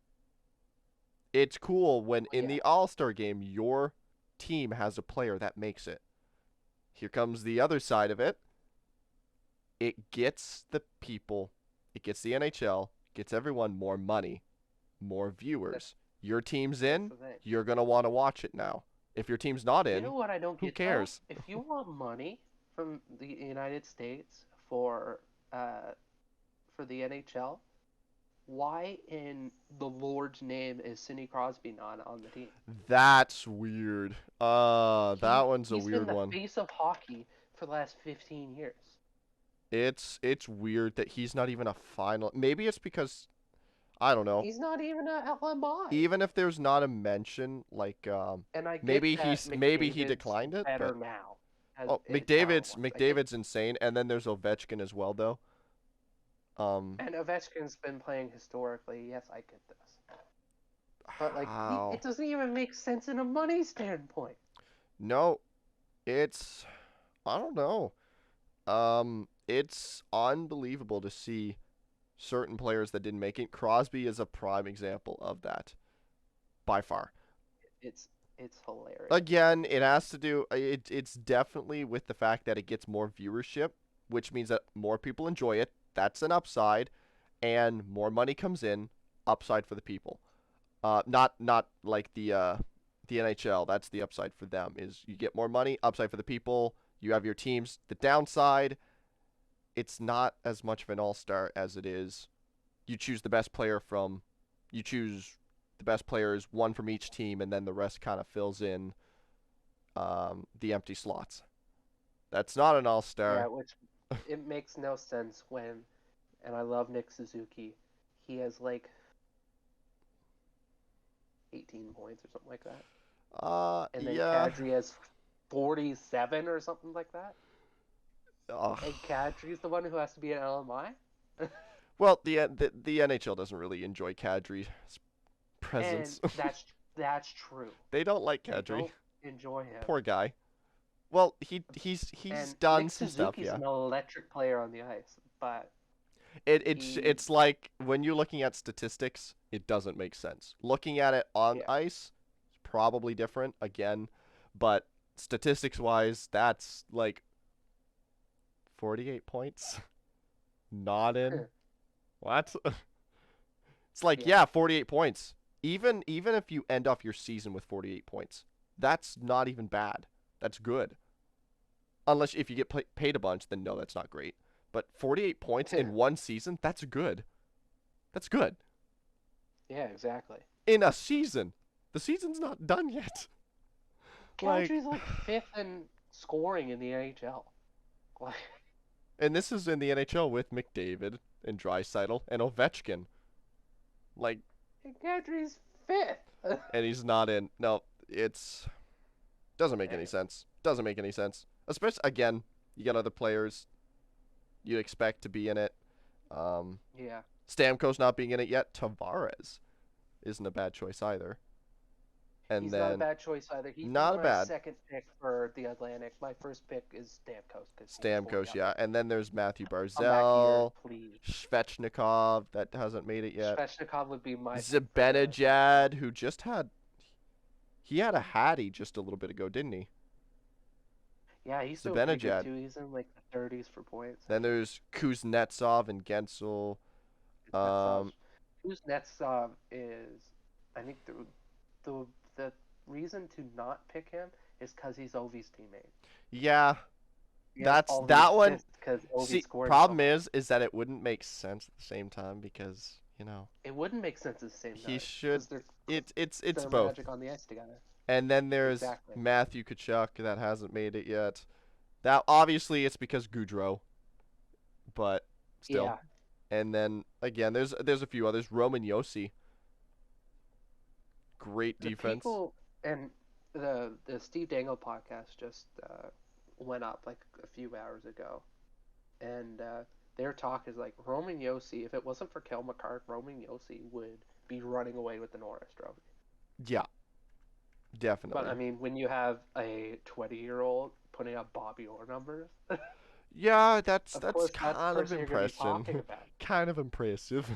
It's cool when in the All-Star game your team has a player that makes it. Here comes the other side of it. It gets the people, it gets the NHL, gets everyone more money, more viewers. Your team's in, you're going to want to watch it now. If your team's not in, you know what I don't who get, cares? Though? If you want money from the United States for the NHL, why in the Lord's name is Sidney Crosby not on the team? That's weird. That one's a weird He's been one. the face of hockey for the last 15 years. It's weird that he's not even a final. Maybe it's because I don't know. He's not even a LMI. Even if there's not a mention, like And I get maybe that he McDavid's declined it, better but now, as oh, talent-wise. I get, McDavid's insane, and then there's Ovechkin as well, though. and Ovechkin's been playing historically. Yes, I get this, but like, How? it doesn't even make sense in a money standpoint. No, it's I don't know. It's unbelievable to see certain players that didn't make it. Crosby is a prime example of that, by far. It's hilarious. Again, it has to do. It's definitely with the fact that it gets more viewership, which means that more people enjoy it. That's an upside, and more money comes in. Upside for the people. Not like the NHL. That's the upside for them. Is you get more money. Upside for the people. You have your teams. The downside, it's not as much of an all-star as it is. You choose the best player from. You choose the best players, one from each team, and then the rest kind of fills in the empty slots. That's not an Yeah, all-star. which it makes no sense when, and I love Nick Suzuki. He has like 18 points or something like that. And then Yeah. Kadri has 47 or something like that. Ugh. And Kadri's the one who has to be an LMI. Well, the NHL doesn't really enjoy Kadri's presence. And that's true. They don't like They Kadri. don't enjoy him. Poor guy. Well, he's And done Nick some Suzuki's stuff, yeah. an electric player on the ice, but he, It's like when you're looking at statistics, it doesn't make sense. Looking at it on yeah, ice, it's probably different again, but statistics wise, that's like 48 points. Not in. What? It's like, yeah, yeah, 48 points. Even if you end off your season with 48 points, that's not even bad. That's good. Unless if you get paid a bunch, then no, that's not great. But 48 points in one season, that's good. That's good. yeah, exactly. In a season. The season's not done yet. Kadri's like fifth in scoring in the NHL. Like, And this is in the NHL with McDavid and Draisaitl and Ovechkin. Like, Kadri's fifth. and he's not in. No, it's doesn't make any sense. Doesn't make any sense. Especially again, you got other players you expect to be in it. Yeah. Stamkos not being in it yet. Tavares isn't a bad choice either. And He's then not a bad choice either. He's not a my bad second pick for the Atlantic. My first pick is Stamkos. Stamkos, yeah. And then there's Matthew Come back here, Barzell, please. Svechnikov that hasn't made it yet. Svechnikov would be my Zibanejad, who just had he had a hattie just a little bit ago, didn't he? Yeah, he's still pretty good Zibanejad. too. He's in like the 30s for points. Then there's Kuznetsov and Gensel. Kuznetsov is, I think the reason to not pick him is because he's Ovi's teammate. Yeah, He has that's all that the one. assists 'cause Ovi See, scored problem so much. is that it wouldn't make sense at the same time because It wouldn't make sense at the same he time. should. 'Cause they're It's they're both. magic on the ice together. And then there's Exactly. Matthew Tkachuk that hasn't made it yet. That obviously it's because Goudreau, but still. Yeah. And then again, there's a few others. Roman Yossi. Great The defense. people and the Steve Dangle podcast just went up like a few hours ago, and their talk is like Roman Yossi. If it wasn't for Kel McCart, Roman Yossi would be running away with the Norris Trophy. Yeah, definitely. But I mean, when you have a 20-year-old putting up Bobby Orr numbers, Yeah, that's of course that's the kind of person you're gonna be talking impressive. about. Kind of impressive.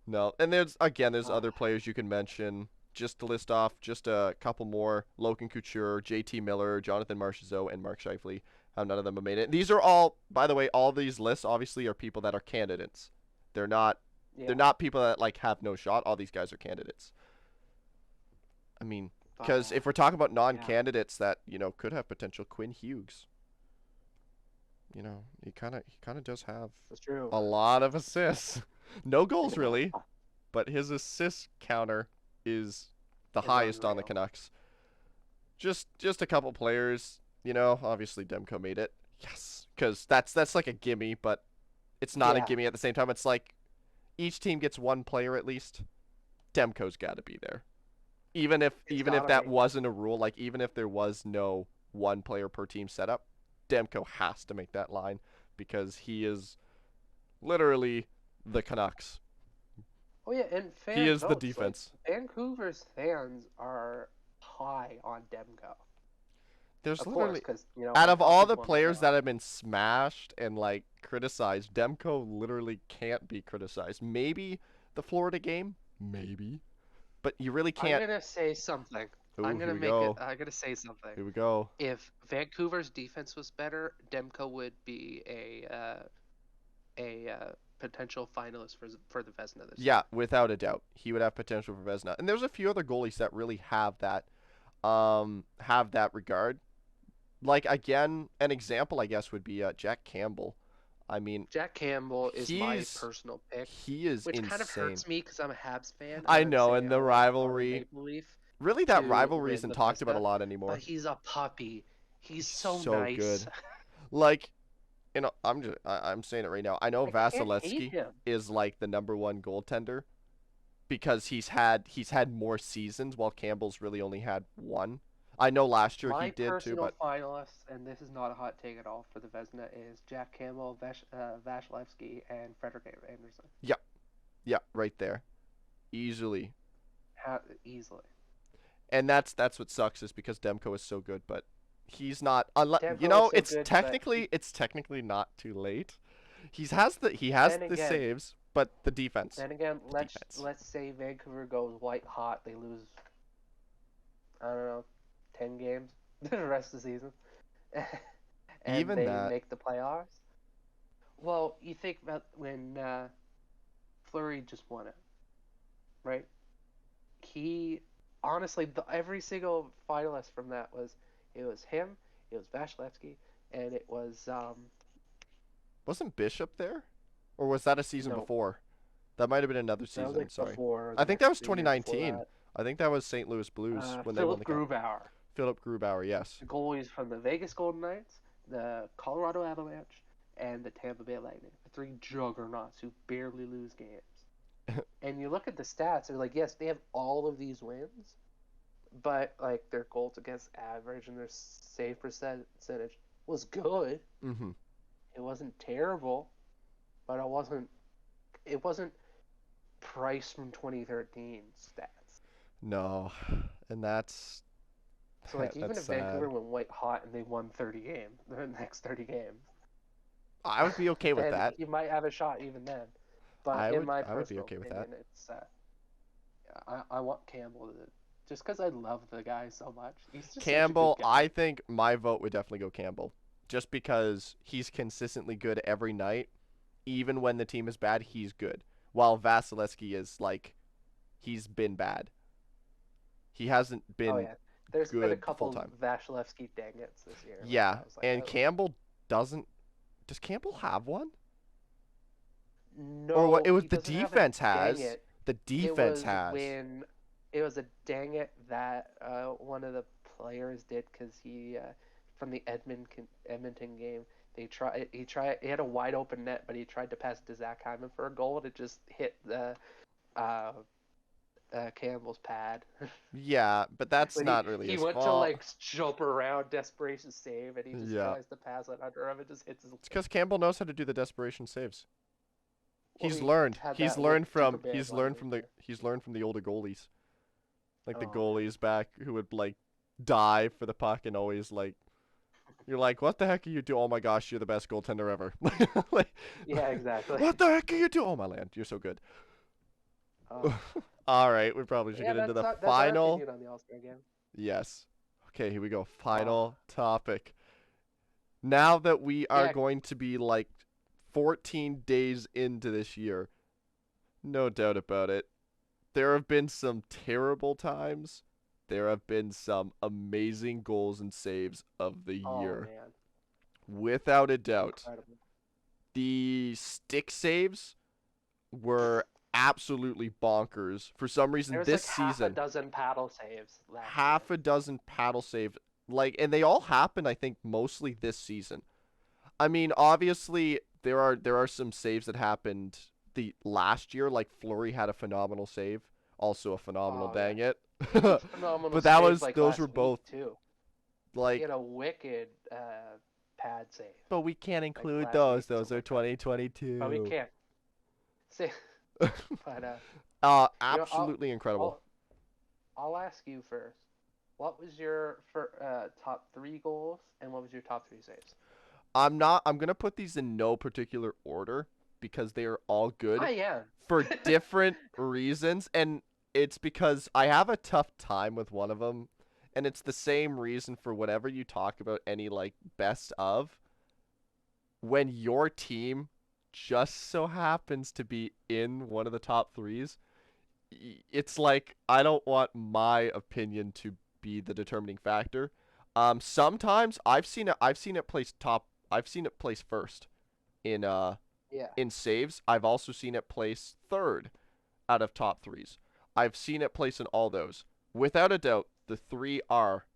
No, and there's other players you can mention. Just to list off, just a couple more: Logan Couture, J.T. Miller, Jonathan Marchessault, and Mark Scheifele. How none of them have made it. These are all, by the way, all these lists obviously are people that are candidates. They're not Yeah. they're not people that like have no shot. All these guys are candidates. I mean, because if we're talking about non-candidates that could have potential, Quinn Hughes. He kind of does have That's true. a lot of assists. No goals really, but his assist counter is the highest on the unreal. Canucks. Just a couple players, obviously Demko made it. Yes, cuz that's like a gimme, but it's not a Yeah. gimme at the same time. It's like each team gets one player at least, Demko's got to be there. Even if It's that gotta be. wasn't a rule, like even if there was no one player per team setup, Demko has to make that line because he is literally the Canucks. Oh yeah, and He fan is the votes. Like defense. Vancouver's fans are high on Demko. There's Of course, literally because out of all Unhealthy's the won the players job. that have been smashed and like criticized, Demko literally can't be criticized. Maybe the Florida game, maybe, but you really I'm can't. gonna say something. Ooh, I'm here gonna we make it. go. I'm gonna say something. Here we go. If Vancouver's defense was better, Demko would be a potential finalist for the Vezina this Yeah, year. without a doubt, he would have potential for Vezina. And there's a few other goalies that really have that regard. Like again, an example I guess would be Jack Campbell. I mean, Jack Campbell is my he's personal pick, he is which kind of insane. hurts me because I'm a Habs fan. I I would know, say and I the want the Toronto rivalry, Maple Leaf really that to rivalry win isn't the talked about a Vezina, lot but anymore. he's a puppy. He's He's so so nice. good. Like, I'm saying it right now. I know I can't hate Vasilevsky him. is like the number one goaltender because he's had more seasons while Campbell's really only had one. I know last year he My did too, personal but finalists, and this is not a hot take at all for the Vezina, is Jack Campbell, Vasilevsky, and Frederick Anderson. yeah, yeah, right there, easily. Easily. And that's what sucks is because Demko is so good, but he's not. Demko is so good, but It's technically not too late. He has then the again, saves, but the defense. let's say Vancouver goes white hot, they lose, I don't know, 10 games the rest of the season, and Even they that, make the playoffs. Well, you think about when Fleury just won it, right? He honestly, every single finalist from that was it was him, it was Vasilevsky, and it was wasn't Bishop there, or was that a season no, before? That might have been another that was season. like Sorry, before I think that was the year before 2019. that. I think that was St. Louis Blues when they won Philip the cup. Grubauer, Philip Grubauer, yes. the goalies from the Vegas Golden Knights, the Colorado Avalanche, and the Tampa Bay Lightning, the three juggernauts who barely lose games. And you look at the stats, they're like, yes, they have all of these wins, but like their goals against average and their save percentage was good. Mm-hmm. It wasn't terrible, but it wasn't Price from 2013 stats. No, and So like even that's if Vancouver sad. went white hot and they won 30 games, the next 30 games, I would be okay with then that. he might have a shot even then. But in my I would be personal okay with that. opinion, it's I want Campbell to just because I love the guy so much. He's just such a good Campbell, guy. I think my vote would definitely go Campbell, just because he's consistently good every night, even when the team is bad. He's good. While Vasilevsky is like, he's been bad. He hasn't Oh been yeah, there's been a good the full couple time. Vasilevsky dangets this year. Like Yeah, I was like, and oh Campbell doesn't. Does Campbell have one? Or what? no, It was he the doesn't have a defense dang has. it. The It defense was has. when it was a dang it that one of the players did because he from the Edmonton game he had a wide open net but he tried to pass to Zach Hyman for a goal and it just hit the uh, Campbell's pad. Yeah, but that's When not really he his went to fault. like jump around desperation save and he just Yeah, tries to pass it under him and just hits his it's leg. because Campbell knows how to do the desperation saves. Well, he had that with Subban last year. He's learned from the older goalies, like the Oh man. goalies back who would like dive for the puck and always like you're like, what the heck are you doing? Oh my gosh, you're the best goaltender ever. like, Yeah, exactly. what the heck are you doing? Oh my land, you're so good. Oh. All right, we probably should Yeah, get into the that's our final. opinion on the All Star game. Yes. Okay, here we go. Oh, Final topic. Now that we are yeah. going to be like 14 days into this year, no doubt about it. There have been some terrible times. There have been some amazing goals and saves of the Oh year. man, Without a doubt. incredible. The stick saves were absolutely bonkers. For some There reason was this like half a season, dozen paddle saves last year. half a dozen paddle save like and they all happened I think mostly this season. I mean, obviously there are some saves that happened the last year, like Fleury had a phenomenal save, also a phenomenal Oh yeah, dang it. he had a phenomenal But that save was like those last were week both too. He like, had a wicked pad save but we can't like include last those. week. Those are Something like that. But we 2022. can't say. But I'll Absolutely incredible. I'll I'll ask you first. What was your top three goals, and what was your top three saves? I'm gonna put these in no particular order because they are all good I am. for different reasons, and it's because I have a tough time with one of them, and it's the same reason for whenever you talk about any like best of, when your team just so happens to be in one of the top threes, it's like I don't want my opinion to be the determining factor. Sometimes I've seen it place top. I've seen it place first in Yeah. in saves. I've also seen it place third out of top threes. I've seen it place in all those. Without a doubt, the three are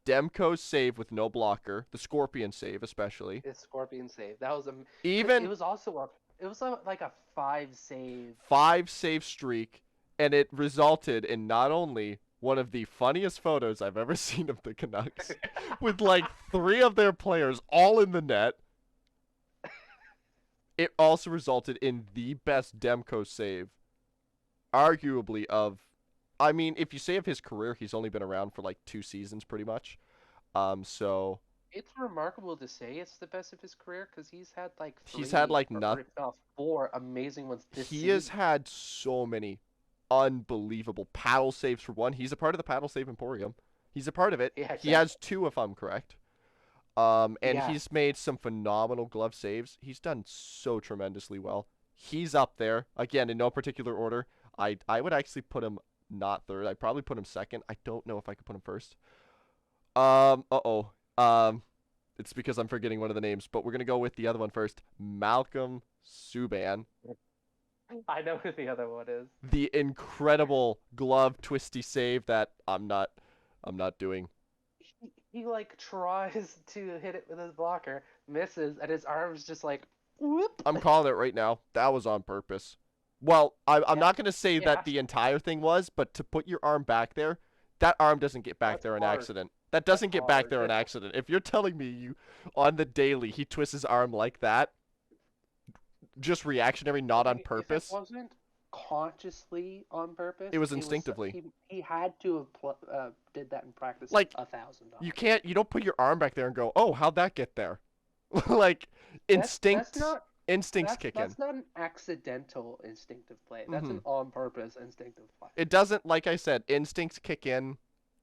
Demko's save with no blocker, the Scorpion save especially. His Scorpion save. That was a. It Even was also a. It was like a five save. 5 save streak, and it resulted in not only one of the funniest photos I've ever seen of the Canucks, with like 3 of their players all in the net. It also resulted in the best Demko save, arguably of. I mean, if you say of his career, he's only been around for like 2 seasons, pretty much. So It's remarkable to say it's the best of his career because he's had like he's had three like or not. if not four amazing ones this He has season. had so many unbelievable paddle saves for one. He's a part of the paddle save emporium. He's a part of it. Yeah, He has exactly. 2 if I'm correct. And Yeah, he's made some phenomenal glove saves. He's done so tremendously well. He's up there again in no particular order. I would actually put him not third. I'd probably put him second. I don't know if I could put him first. Uh-oh. It's because I'm forgetting one of the names, but we're gonna go with the other one first. Malcolm Subban. I know who the other one is. The incredible glove twisty save that I'm not doing. He like tries to hit it with his blocker, misses, and his arm's just like whoop. I'm calling it right now. That was on purpose. Well, I'm Yeah, not gonna say yeah, that the entire thing was, but to put your arm back there, that arm doesn't get back that's there in hard. accident. That That's doesn't get back hard. there in accident. If you're telling me you on the daily he twists his arm like that, just reactionary, I not on mean, if it purpose, wasn't consciously on it purpose, was it was instinctively. he had to have did that in practice Like 1,000 you times. can't, you don't put your arm back there and go, "Oh, how'd that get there?" Like That's instinct not instincts kick in. that's not an accidental instinctive play. That's Mhm. an on purpose instinctive play. It doesn't, like I said, instincts kick in.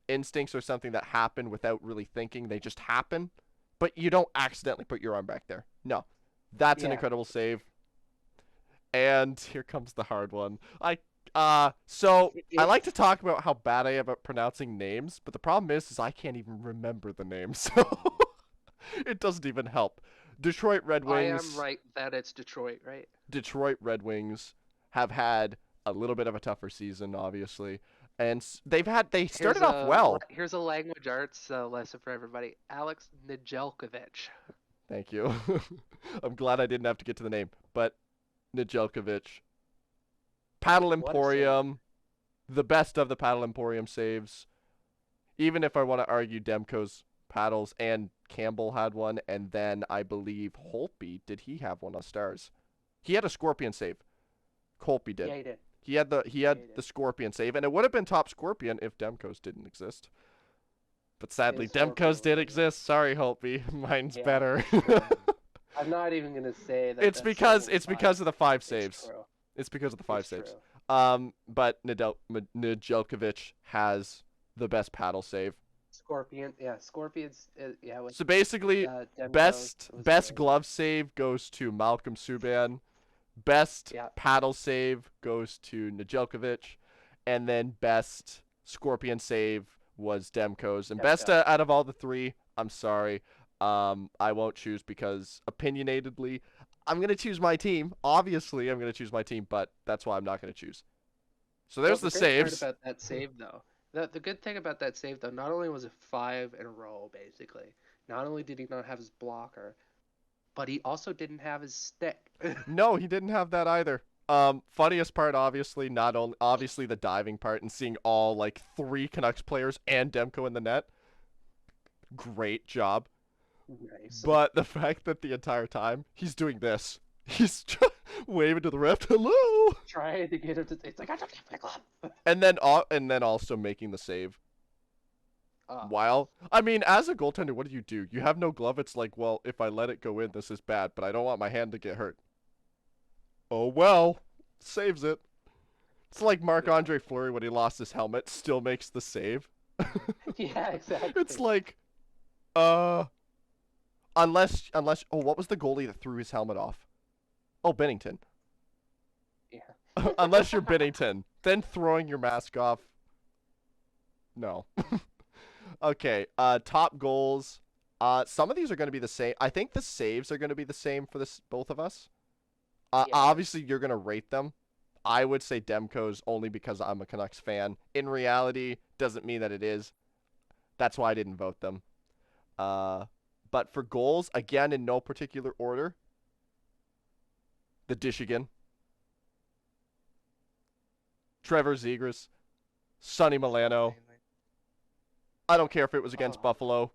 Instincts are something that happen without really thinking. They just happen. But you don't accidentally put your arm back there. No. That's an Yeah, incredible save. And here comes the hard one. So I like to it's talk about how bad I am at pronouncing names, but the problem is I can't even remember the names. So it doesn't even help. Detroit Red I am Wings. right that it's Detroit, right? Detroit Red Wings have had a little bit of a tougher season, obviously, and they started off well. Here's a language arts lesson for everybody. Alex Nedeljkovic. Thank you. I'm glad I didn't have to get to the name, but Nedeljkovic, Paddle What a save! Emporium, the best of the Paddle Emporium saves. Even if I want to argue Demko's paddles and Campbell had one, and then I believe Holtby, did he have one on Stars? He had a Scorpion save. Holtby did. Yeah, he did. He Yeah, had he did. the Scorpion save, and it would have been top Scorpion if Demko's didn't exist. But sadly, His Scorpion Demko's was did amazing. exist. Sorry, Holtby. Mine's Yeah, better. it's true. I'm not even gonna say that it's that's because solely it's because of biased. the 5 saves. It's true. It's because of the five It's saves. true. But Nedeljkovic has the best paddle save. Scorpion, yeah, Scorpions, yeah, with So basically, Demko best was best amazing. glove save goes to Malcolm Subban. Best Yeah, paddle save goes to Nedeljkovic, and then best Scorpion save was Demko's. And best Demko. out of all the three, I'm sorry, I won't choose because opinionatedly, I'm gonna choose my team. Obviously, I'm gonna choose my team, but that's why I'm not gonna choose. So Well, there's the the great part saves. about that save, though, the good thing about that save, though, not only was it five in a row, basically, not only did he not have his blocker, but he also didn't have his stick. No, he didn't have that either. Funniest part, obviously, not only obviously the diving part and seeing all like 3 Canucks players and Demko in the net. Great job. Nice. But the fact that the entire time he's doing this, he's waving to the ref, hello, Trying to get it to. It's like I don't have my glove. and then also making the save. Oh, While I mean, as a goaltender, what do? You have no glove. It's like, well, if I let it go in, this is bad, but I don't want my hand to get hurt. Oh well, saves it. It's like Marc-Andre Fleury when he lost his helmet, still makes the save. yeah, exactly. It's like, uh, unless, oh, what was the goalie that threw his helmet off? Oh, Bennington. Yeah. Unless you're Bennington, then throwing your mask off. No. Okay. Top goals. Some of these are going to be the same. I think the saves are going to be the same for this both of us. Yeah. Obviously, you're going to rate them. I would say Demko's only because I'm a Canucks fan. In reality, doesn't mean that it is. That's why I didn't vote them. But for goals, again, in no particular order, the Dishigan, Trevor Zegras, Sonny Milano. I don't care if it was against Buffalo.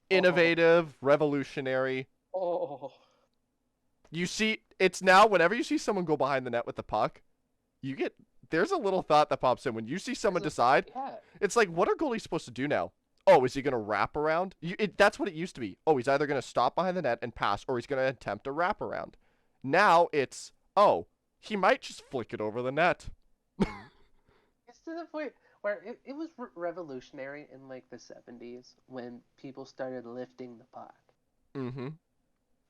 Innovative, revolutionary. Oh. You see, it's now whenever you see someone go behind the net with the puck, there's a little thought that pops in when you see someone decide. Yeah. It's like, what are goalies supposed to do now? Oh, is he going to wrap around? That's what it used to be. Oh, he's either going to stop behind the net and pass, or he's going to attempt a wrap around. Now it's, oh, he might just flick it over the net. It's to the point where it was revolutionary in like the 70s when people started lifting the puck. Mm-hmm.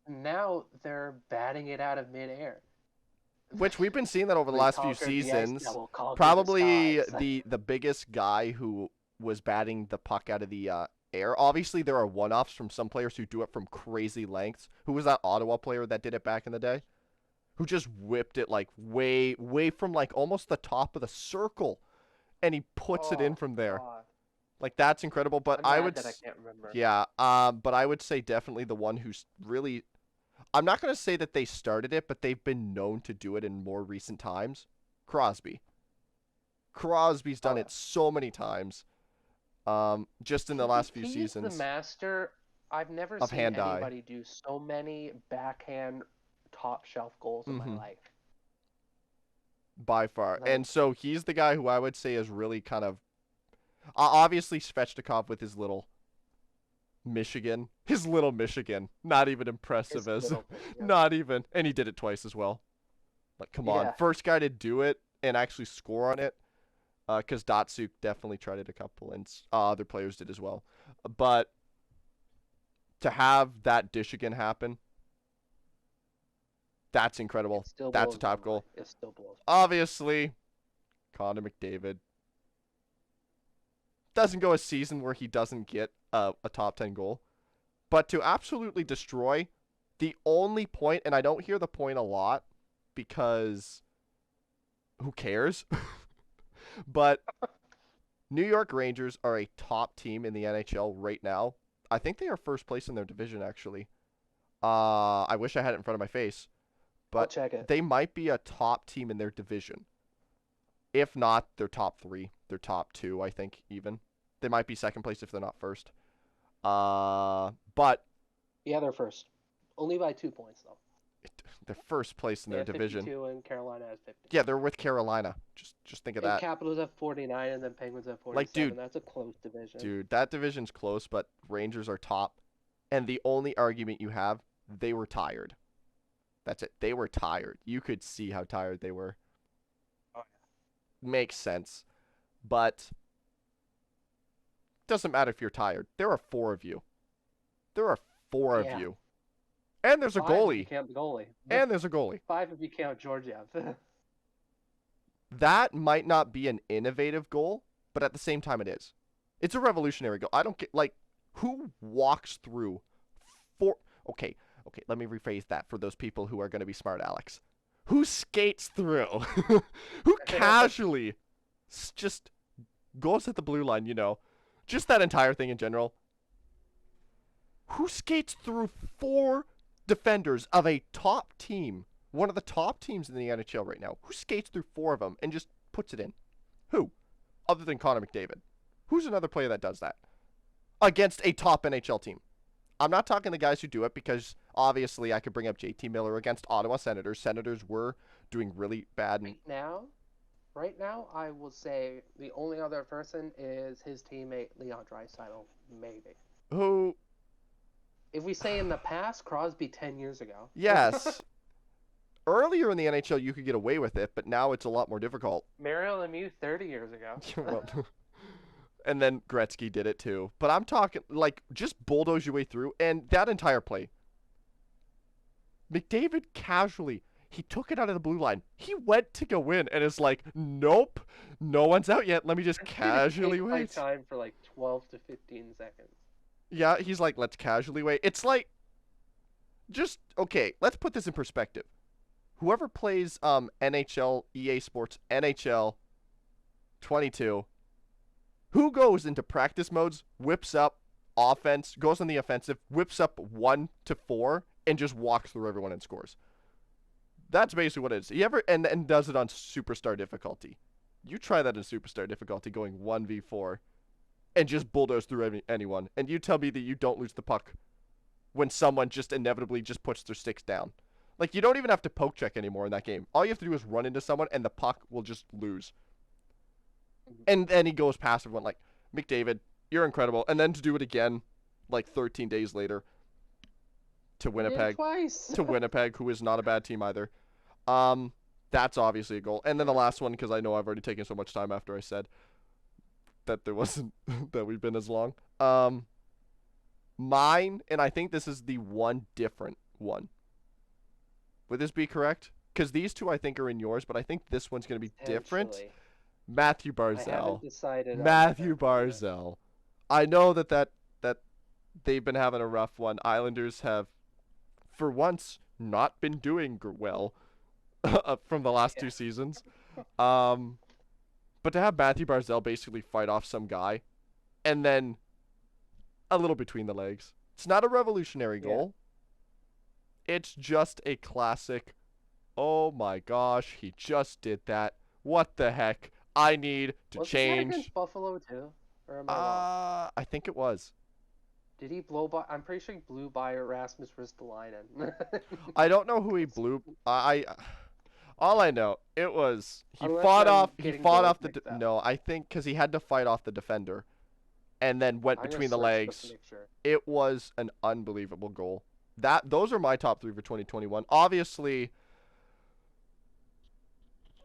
Now they're batting it out of midair. Which we've been seeing that over the last few seasons. Probably the biggest guy who was batting the puck out of the air. Obviously, there are one-offs from some players who do it from crazy lengths. Who was that Ottawa player that did it back in the day? Who just whipped it like way from like almost the top of the circle, and he puts it in from there. God. Like that's incredible. But I can't remember. Yeah. But I would say definitely the one who's really. I'm not going to say that they started it, but they've been known to do it in more recent times. Crosby. Crosby's done it so many times. Just in the last few seasons. He's the master. I've never seen anybody do so many backhand top shelf goals in my life. By far. And so he's the guy who I would say is really kind of obviously Svechnikov with his little Michigan. Not even impressive not even. And he did it twice as well. Like, come on. First guy to do it and actually score on it. Because Datsuk definitely tried it a couple, and other players did as well. But to have that Dishigan happen, that's incredible. That's a top goal. It still blows. Obviously, Connor McDavid doesn't go a season where he doesn't get a top 10 goal. But to absolutely destroy the only point, and I don't hear the point a lot because who cares? But New York Rangers are a top team in the NHL right now. I think they are first place in their division, actually. I wish I had it in front of my face. But I'll check it. They might be a top team in their division. If not, they're top 3. They're top 2, I think, even. They might be second place if they're not first. But yeah, they're first. Only by 2 points, though. They're first place in their division. 52 and Carolina has 50. Yeah, they're with Carolina. Just think of that. Capitals have 49 and then Penguins have 47. Like, dude, that's a close division. Dude, that division's close, but Rangers are top. And the only argument you have, they were tired. That's it. They were tired. You could see how tired they were. Oh, yeah. Makes sense. But doesn't matter if you're tired. There are 4 of you. There are 4 of you. And there's a goalie. If you count the goalie. And there's a goalie. 5 if you count Georgiev. That might not be an innovative goal, but at the same time it is. It's a revolutionary goal. I don't get, like, who walks through 4... Okay, let me rephrase that for those people who are going to be smart, Alex. Who skates through? Who casually just goes at the blue line, you know? Just that entire thing in general. Who skates through 4 defenders of a top team One of the top teams in the NHL right now. Who skates through 4 of them and just puts it in? Who? Other than Connor McDavid. Who's another player that does that? Against a top NHL team. I'm not talking the guys who do it because obviously I could bring up JT Miller against Ottawa Senators. Senators were doing really bad. Right now, I will say the only other person is his teammate Leon Draisaitl, maybe. Who? If we say in the past, Crosby 10 years ago. Yes. Earlier in the NHL, you could get away with it, but now it's a lot more difficult. Mario Lemieux 30 years ago. Well, and then Gretzky did it too. But I'm talking, like, just bulldoze your way through, and that entire play. McDavid casually, he took it out of the blue line. He went to go in, and is like, nope, no one's out yet. Let me just casually wait. Time for like 12 to 15 seconds. Yeah, he's like, let's casually wait. It's like, just, okay, let's put this in perspective. Whoever plays NHL, EA Sports, NHL 22, who goes into practice modes, whips up offense, goes on the offensive, whips up 1 to 4, and just walks through everyone and scores? That's basically what it is. You ever and does it on superstar difficulty? You try that in superstar difficulty, going 1v4, and just bulldoze through anyone, and you tell me that you don't lose the puck when someone just inevitably just puts their sticks down. Like, you don't even have to poke check anymore in that game. All you have to do is run into someone, and the puck will just lose. And then he goes past everyone like, McDavid, you're incredible. And then to do it again, like 13 days later, to Winnipeg. Twice. To Winnipeg, who is not a bad team either. That's obviously a goal. And then the last one, because I know I've already taken so much time after I said that there wasn't, that we've been as long. Mine, and I think this is the one different one. Would this be correct? Because these two I think are in yours, but I think this one's going to be different. Matthew Barzell. I haven't decided. Matthew Barzell. I know that they've been having a rough one. Islanders have, for once, not been doing well from the last 2 seasons. But to have Matthew Barzell basically fight off some guy, and then a little between the legs. It's not a revolutionary goal. It's just a classic, oh my gosh, he just did that. What the heck? I need to change. Was that against Buffalo too? Or am I wrong? I think it was. Did he blow by? I'm pretty sure he blew by Erasmus Ristolainen. I don't know who he blew. All I know, it was he fought off the no, I think because he had to fight off the defender, and then went between the legs. Sure. It was an unbelievable goal. Those are my top 3 for 2021. Obviously,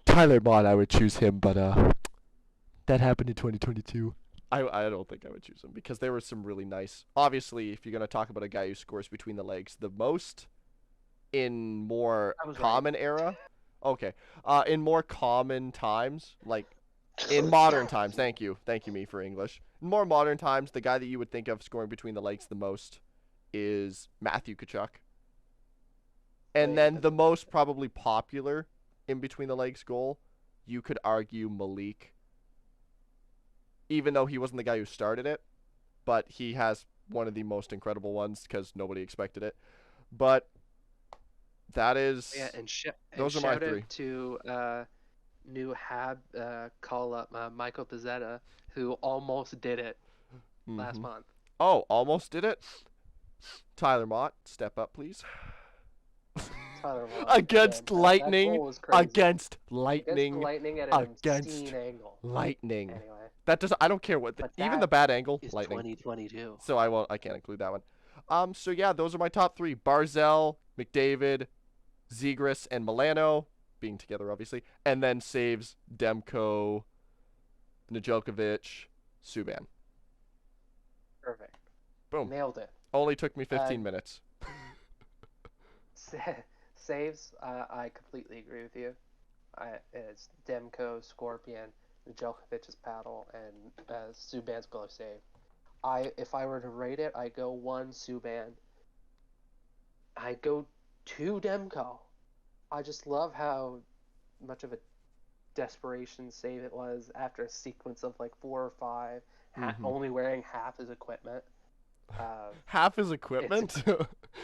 Tyler Mott, I would choose him, but that happened in 2022. I don't think I would choose him because there were some really nice. Obviously, if you're gonna talk about a guy who scores between the legs the most in more common era, okay, in more common times, like in modern times. Thank you, me for English. In more modern times, the guy that you would think of scoring between the legs the most is Matthew Tkachuk. And then the most probably popular in between the legs goal, you could argue Malik. Even though he wasn't the guy who started it, but he has one of the most incredible ones because nobody expected it. But that is those are my 3. To new Hab call-up Michael Pizzetta, who almost did it last month. Oh, almost did it? Tyler Mott, step up, please. Against Lightning. Against Lightning. Against Lightning. Anyway. That does. I don't care what. Even the bad angle. Is Lightning. 2022. So I can't include that one. So yeah, those are my top 3: Barzell, McDavid, Zegras, and Milano, being together obviously, and then saves Demko, Nedeljkovic, Subban. Perfect. Boom. Nailed it. Only took me 15 minutes. Saves, I completely agree with you. It's Demko, Scorpion, Nedeljkovic's paddle, and Subban's glove save. If I were to rate it, I go 1 Subban. I go 2 Demko. I just love how much of a desperation save it was after a sequence of like 4 or 5, only wearing half his equipment. Half his It's equipment.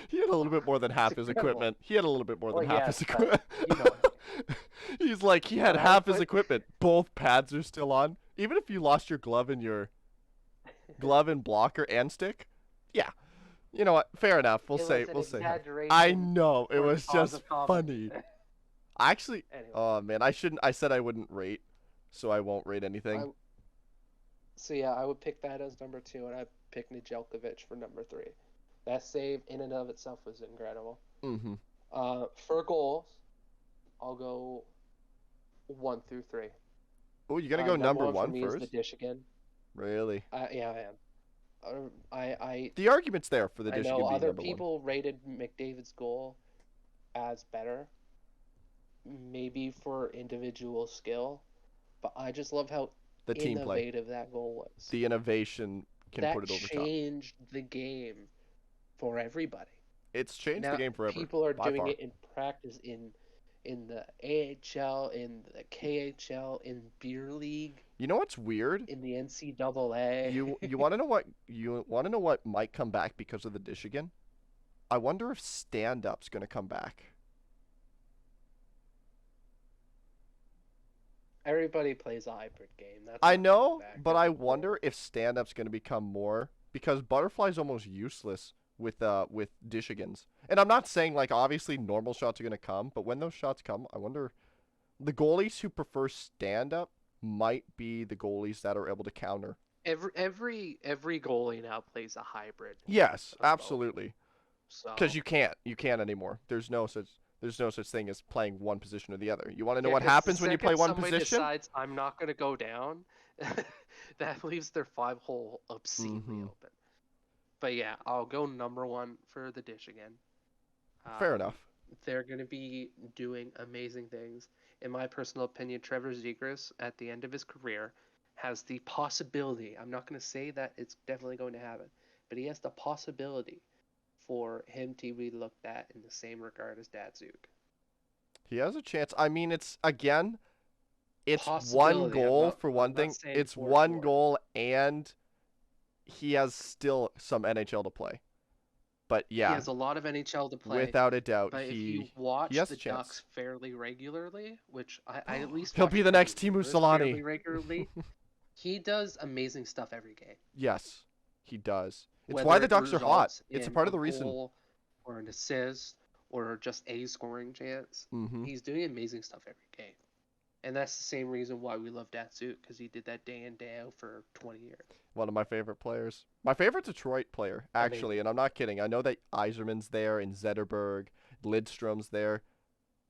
He had a little bit more than it's half his incredible. equipment. He had a little bit more Well, than half yes, his but equipment. you know what I He's like he mean. had But I would half his put equipment. Both pads are still on. Even if you lost your glove and blocker and stick, yeah. You know what? Fair enough. it was an we'll say half. I exaggeration know it for the was cause just of comedy. funny. Actually, Anyway, oh man, I shouldn't. I said I wouldn't rate, so I won't rate anything. I so yeah, I would pick that as number two, and I pick Nedeljkovic for number three. That save in and of itself was incredible. Mm-hmm. For goals, I'll go 1 through 3. Oh, you gotta go Number number one for one me is the first. dish again. Really? Yeah, I am. The argument's there for the I dish know again being other number one. people rated McDavid's goal as better, maybe for individual skill, but I just love how The team play, innovative that goal was. the innovation can put That it over top. changed the game for everybody. It's changed the Now game forever, people are by doing far. it in practice in the AHL, in the KHL, in beer league, You know what's weird? in the NCAA. You want to know what might come back because of the dish again? I wonder if stand up's gonna come back. Everybody plays a hybrid game. That's I not coming know, back. but There's I a goal. wonder if stand up's gonna become more because butterfly's almost useless with Dishigans. And I'm not saying like obviously normal shots are gonna come, but when those shots come, I wonder the goalies who prefer stand up might be the goalies that are able to counter. Every goalie now plays a hybrid Yes, of both. absolutely. Because So you can't anymore. There's no such thing as playing one position or the other. You want to know yeah, what because the happens when you play second one somebody position? decides I'm not gonna go down, that leaves their 5 hole obscenely Mm-hmm. open. But yeah, I'll go number one for the dish again. Fair Um, enough. they're going to be doing amazing things. In my personal opinion, Trevor Zegras, at the end of his career, has the possibility. I'm not going to say that it's definitely going to happen, but he has the possibility for him to be looked at in the same regard as Datsuk. He has a chance. I mean, it's again, it's one Possibility. I'm goal not. for I'm one not thing. saying It's for one sure. goal, and he has still some NHL to play. But He yeah, has a lot of NHL to play, without a doubt, but if you he watch has the a chance. Ducks fairly regularly, which I at least He'll watch be the Trevor next Timu Zegras Solani. fairly regularly, he does amazing stuff every game. Yes, he does. It's why Whether the it Ducks are hot. results It's a in part a of the reason. goal or an assist or just a scoring chance, Mm-hmm. he's doing amazing stuff every game. And that's the same reason why we love Datsuk, because he did that day in, day out for 20 years. One of my favorite players. My favorite Detroit player, actually, Amazing. and I'm not kidding. I know that Yzerman's there and Zetterberg, Lidstrom's there.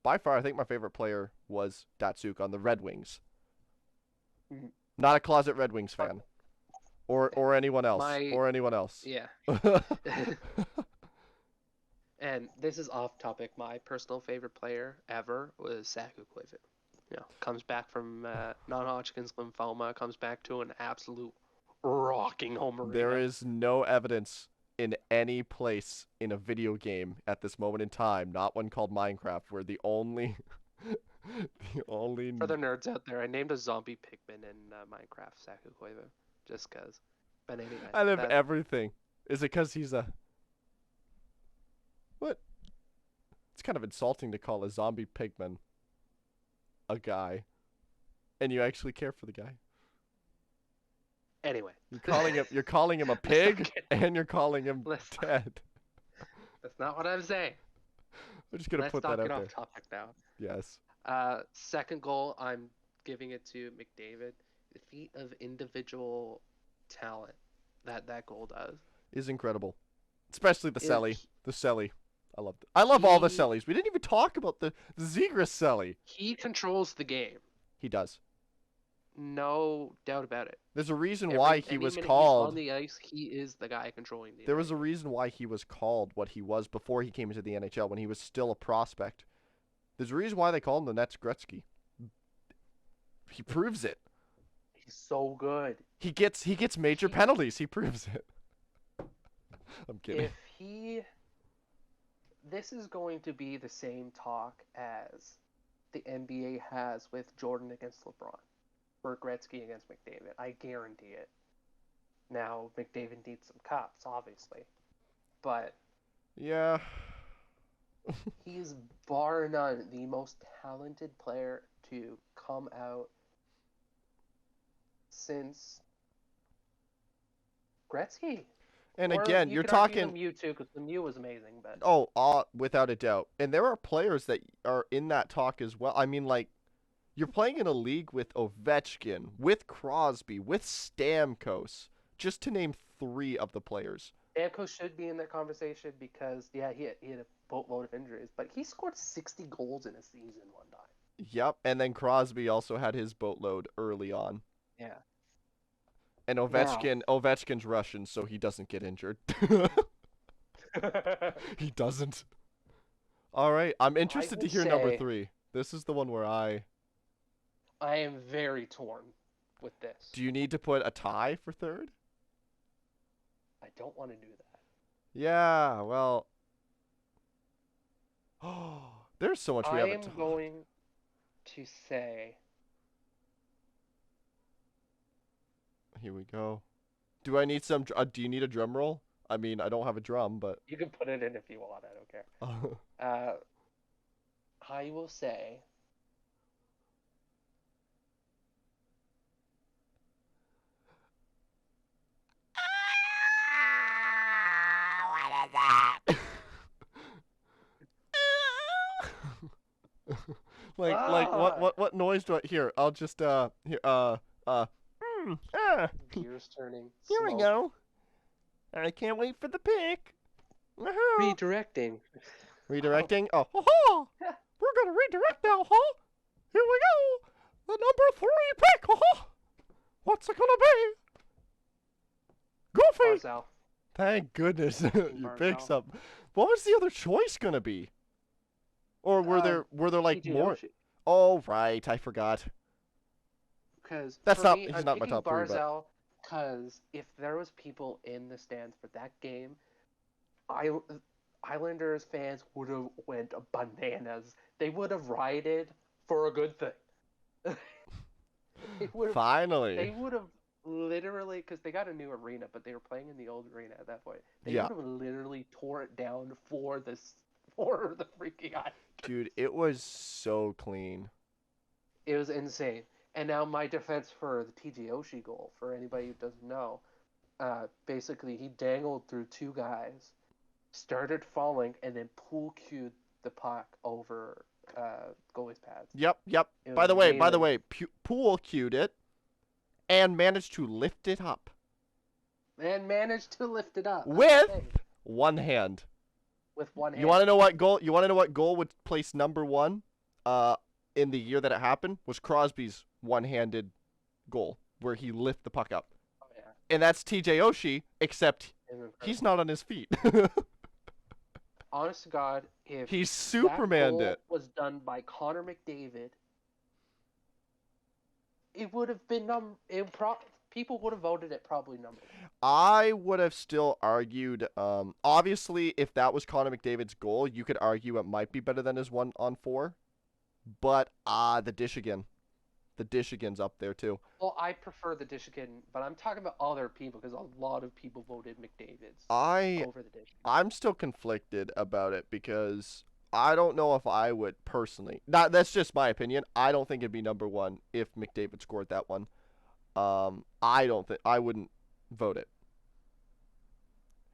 By far, I think my favorite player was Datsuk on the Red Wings. Mhm. Not a closet Red Wings Uh, fan. Or anyone else. My, Or anyone else. yeah. And this is off topic. My personal favorite player ever was Saku Koivu. Comes back from non-Hodgkin's lymphoma, comes back to an absolute rocking home There arena. is no evidence in any place in a video game at this moment in time, not one called Minecraft, where the only the only For the nerds out there, I named a zombie pigman in Minecraft Saku Koivu, just cause. But anyway, out of that everything. Is it because he's a what? It's kind of insulting to call a zombie pigman a guy, and you actually care for the guy. anyway. You're calling him a Let's not pig, get- and you're calling him let's dead. That's not what I'm saying. I'm just gonna Let's put not that out get there. off topic now. Yes. Second goal, I'm giving it to McDavid. The feat of individual talent that goal does. Is incredible. Especially the Is Selly. The Selly. I love all the he Sellys. We didn't even talk about the Zegras Selly. he controls the game. He does. No doubt about it. There's a reason why he Any was minute he's on called. the ice, he is the guy controlling the There was a game. reason why he was called what he was before he came into the NHL when he was still a prospect. There's a reason why they called him the Nets Gretzky. He proves it. He's so good. He gets major penalties. He proves it. I'm kidding. If he This is going to be the same talk as the NBA has with Jordan against LeBron, or Gretzky against McDavid. I guarantee it. Now McDavid needs some cups, obviously, but Yeah. he's bar none the most talented player to come out since Gretzky. And Or again, you you're could argue talking. Lemieux too, because Lemieux was amazing. But Oh, without a doubt. And there are players that are in that talk as well. I mean, like, you're playing in a league with Ovechkin, with Crosby, with Stamkos, just to name 3 of the players. Stamkos should be in that conversation because he had a boatload of injuries, but he scored 60 goals in a season one time. Yep, and then Crosby also had his boatload early on. Yeah. And Now, Ovechkin's Russian, so he doesn't get injured. He doesn't. All right, I'm I interested to will hear number say 3. This is the one where I am very torn with this. Do you need to put a tie for third? I don't want to do that. Yeah, well. Oh, there's so much we I haven't am talked. going to say Here we go. Do I need some? Do you need a drum roll? I mean, I don't have a drum, but. you can put it in if you want. I don't care. I will say What is that? like what noise do I hear? I'll just here gears turning. here we Smoke. go. I can't wait for the pick. Redirecting. Redirecting. Oh, ho, ho. We're gonna redirect now, huh? Here we go. The number 3 pick. Huh? What's it gonna be? Goofy. Barzell. Thank goodness you picked Barzell. some. What was the other choice gonna be? Or were there like TJ more? Oshie. Oh right, I forgot. Because That's for not. me, He's I'm not my picking top 3, but Barzell because if there was people in the stands for that game, Islanders fans would have went bananas. They would have rioted for a good thing. They would have. finally. They would have literally, because they got a new arena, but they were playing in the old arena at that point. They Yeah. would have literally tore it down for the freaking Islanders. Dude, it was so clean. It was insane. And now my defense for the TJ Oshie goal, for anybody who doesn't know, basically he dangled through 2 guys, started falling, and then pool cued the puck over goalie's pads. Yep. It By was the way, amazing. Poole cued it and managed to lift it up And managed to lift it up. with Okay. one hand. With one hand. You want to know what goal? You want to know what goal would place number 1? In the year that it happened was Crosby's one-handed goal where he lifted the puck up. Oh, yeah. And that's TJ Oshie, except he's not on his feet. Honest to God, if He that Supermaned goal it. was done by Connor McDavid, it would have been people would have voted it probably number 1. I would have still argued, obviously, if that was Connor McDavid's goal, you could argue it might be better than his 1-on-4. But, the dish again. The dish again's up there, too. Well, I prefer the dish again, but I'm talking about other people because a lot of people voted McDavid's over the dish. I'm still conflicted about it because I don't know if I would personally. That's just my opinion. I don't think it'd be number 1 if McDavid scored that one. I wouldn't vote it.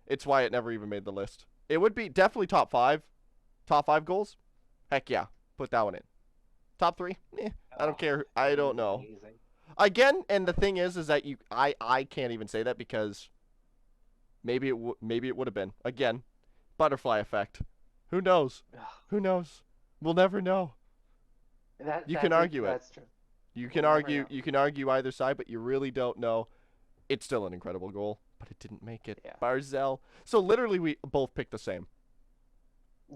It's why it never even made the list. It would be definitely top 5. Top 5 goals? Heck yeah. Put that one in. Top 3? I don't care. I don't know. Amazing. Again, and the thing is that I can't even say that because maybe it would have been. Again, butterfly effect. Who knows? Who knows? We'll never know. You can argue it. That's true. You can argue either side, but you really don't know. It's still an incredible goal, but it didn't make it. Yeah. Barzell. So literally we both picked the same.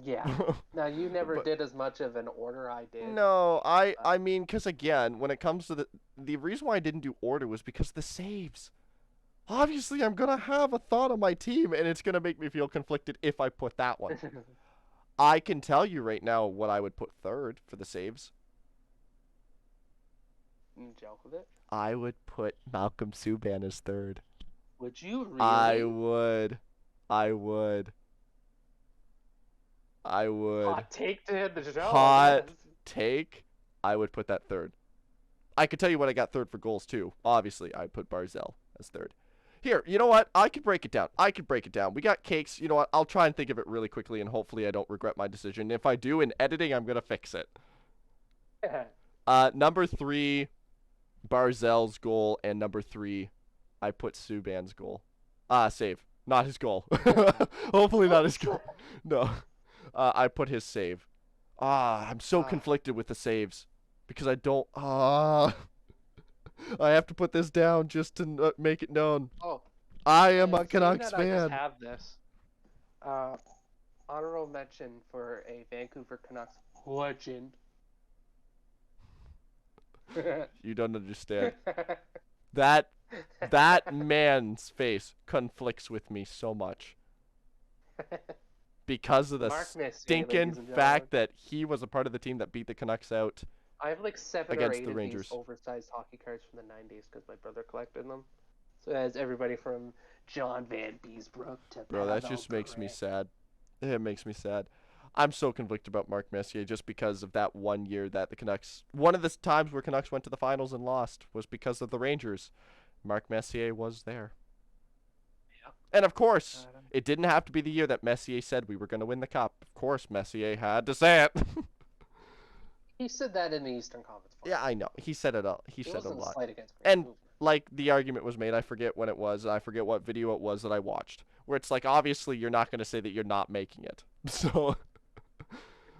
Yeah. Now you never did as much of an order I did. No, I mean, because again, when it comes to the reason why I didn't do order was because of the saves. Obviously, I'm gonna have a thought on my team, and it's gonna make me feel conflicted if I put that one. I can tell you right now what I would put third for the saves. Djokovic? I would put Malcolm Subban as third. Would you I really? would. I would. I would. Hot take to end the show, I Hot guess. take. I would put that third. I could tell you what I got third for goals too. Obviously, I'd put Barzell as third. Here, you know what? I could break it down. We got cakes. You know what? I'll try and think of it really quickly, and hopefully I don't regret my decision. If I do in editing, I'm gonna fix it. Number 3, Barzell's goal, and number 3, I put Subban's goal. Save. Not his goal. Hopefully not his goal. No. I put his save. I'm so conflicted with the saves. Because I don't... I have to put this down just to make it known. Oh, I am a seeing Canucks that I just fan. have this. Honorable mention for a Vancouver Canucks legend. You don't understand. That man's face conflicts with me so much. Because of the Mark Messier, stinking ladies and fact gentlemen. that he was a part of the team that beat the Canucks out. I have like 7 or Against 8 the of Rangers. these oversized hockey cards from the 90s because my brother collected them. So it has everybody from John Van Beesbrook to Bro, that Pavel just makes me Bure. sad. It makes me sad. I'm so conflicted about Mark Messier just because of that one year that the Canucks... One of the times where Canucks went to the finals and lost was because of the Rangers. Mark Messier was there. Yeah. And of course, it didn't have to be the year that Messier said we were going to win the cup. Of course, Messier had to say it. He said that in the Eastern Conference Finals. Yeah, I know. He said it all. He It said a wasn't a lot. slight against And Vancouver. like the argument was made, I forget when it was, I forget what video it was that I watched, where it's like obviously you're not going to say that you're not making it. So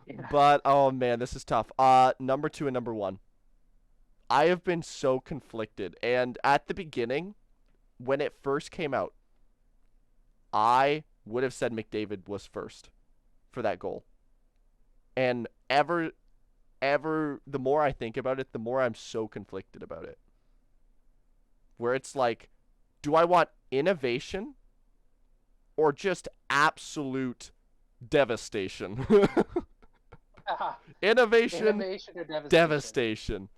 Yeah. but oh man, this is tough. Number 2 and number 1. I have been so conflicted, and at the beginning when it first came out, I would have said McDavid was first for that goal. And ever the more I think about it, the more I'm so conflicted about it. Where it's like, do I want innovation or just absolute devastation? Innovation or devastation.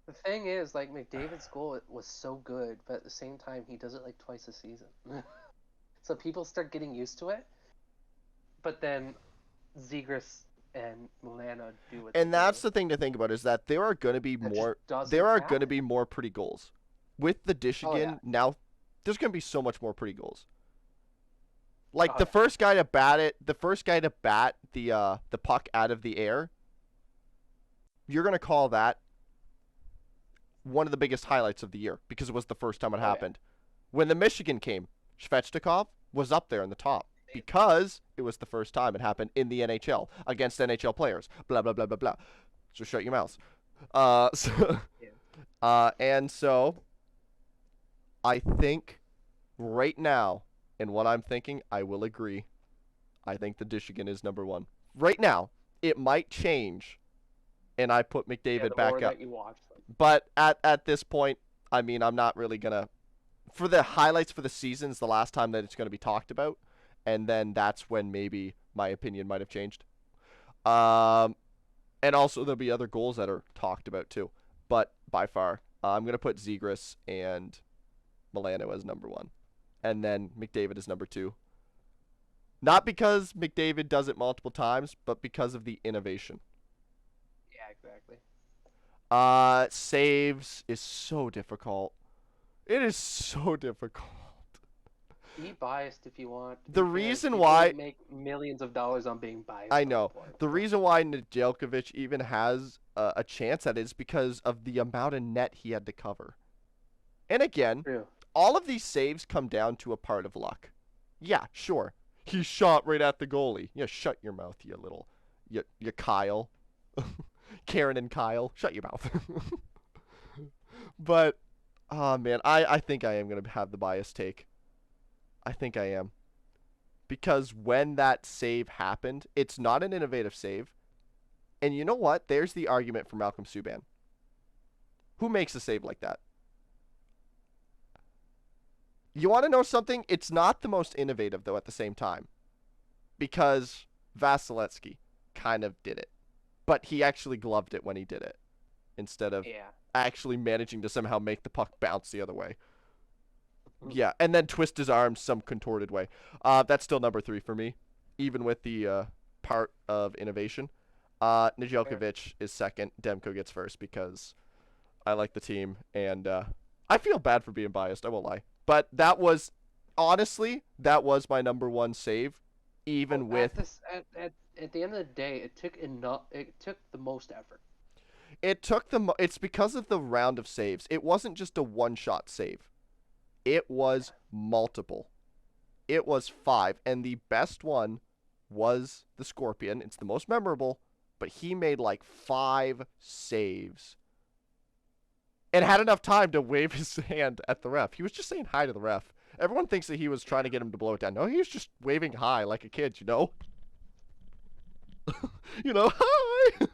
The thing is, like, McDavid's goal was so good, but at the same time, he does it like twice a season. So people start getting used to it. But then Zegras and Milano do it. And that's the thing to think about, is that there are going to be more pretty goals. With the Michigan, now there's going to be so much more pretty goals. Like the first guy to bat the puck out of the air, you're going to call that one of the biggest highlights of the year because it was the first time it happened. When the Michigan came, Svechnikov was up there in the top because it was the first time it happened in the NHL against NHL players. Blah, blah, blah, blah, blah. So shut your mouths. And so I think right now, in what I'm thinking, I will agree. I think the Michigan is number 1. Right now, it might change, and I put McDavid back up. But at this point, I mean, I'm not really going to... For the highlights for the season is the last time that it's going to be talked about, and then that's when maybe my opinion might have changed. And also, there'll be other goals that are talked about too. But by far, I'm going to put Zegras and Milano as number 1. And then McDavid is number 2. Not because McDavid does it multiple times, but because of the innovation. Yeah, exactly. Saves is so difficult. It is so difficult. Be biased if you want. The reason why... make millions of dollars on being biased. I know. The reason why Nedeljkovic even has a chance at it is because of the amount of net he had to cover. And again, all of these saves come down to a part of luck. Yeah, sure. He shot right at the goalie. Yeah, shut your mouth, you little... You Kyle. Karen and Kyle. Shut your mouth. But, oh man, I think I am going to have the bias take. I think I am. Because when that save happened, it's not an innovative save. And you know what? There's the argument for Malcolm Subban. Who makes a save like that? You want to know something? It's not the most innovative, though, at the same time. Because Vasilevsky kind of did it. But he actually gloved it when he did it. Instead of actually managing to somehow make the puck bounce the other way. Yeah, and then twist his arms some contorted way. That's still number 3 for me, even with the part of innovation. Fair. Nedeljkovic is second. Demko gets first because I like the team, and I feel bad for being biased. I won't lie, but that was honestly my number 1 save, Well, even at with this at the end of the day, it took enough. It took the most effort. it took them. It's because of the round of saves. It wasn't just a one-shot save. It was multiple. It was 5, and the best one was the Scorpion. It's the most memorable, but he made like 5 saves and had enough time to wave his hand at the ref. He was just saying hi to the ref. Everyone thinks that he was trying to get him to blow it down. No, he was just waving hi like a kid, you know? Hi!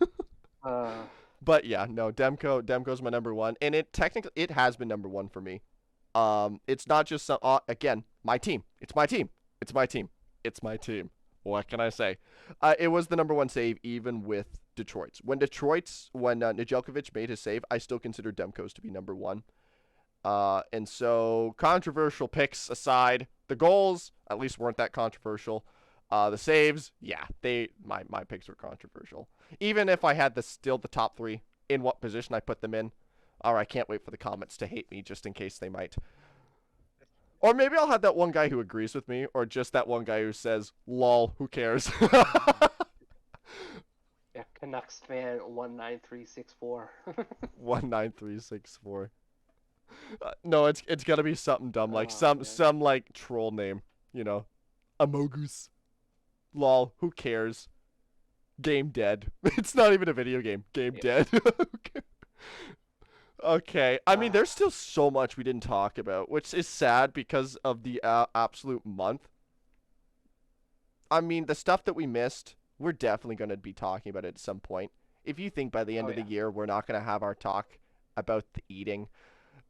Uh, But yeah, no, Demko's my number 1, and it has been number 1 for me. It's not just some again, my team. It's my team. It's my team. It's my team. What can I say? It was the number 1 save even with Detroit's. When Nedeljkovic made his save, I still consider Demko's to be number 1. And so controversial picks aside, the goals at least weren't that controversial. The saves, yeah, my picks were controversial. Even if I had still the top 3 in what position I put them in. Or I can't wait for the comments to hate me just in case they might. Or maybe I'll have that one guy who agrees with me, or just that one guy who says, lol, who cares? yeah, Canucks fan 19364. 19364. No, it's gotta be something dumb, like Oh some man. some like troll name, you know. Amogus. Lol, who cares? Game dead. It's not even a video game. Game Yeah. dead. Okay. I mean, Uh, there's still so much we didn't talk about, which is sad because of the absolute month. I mean, the stuff that we missed, we're definitely going to be talking about it at some point. If you think by the end oh of the yeah. year we're not going to have our talk about the eating,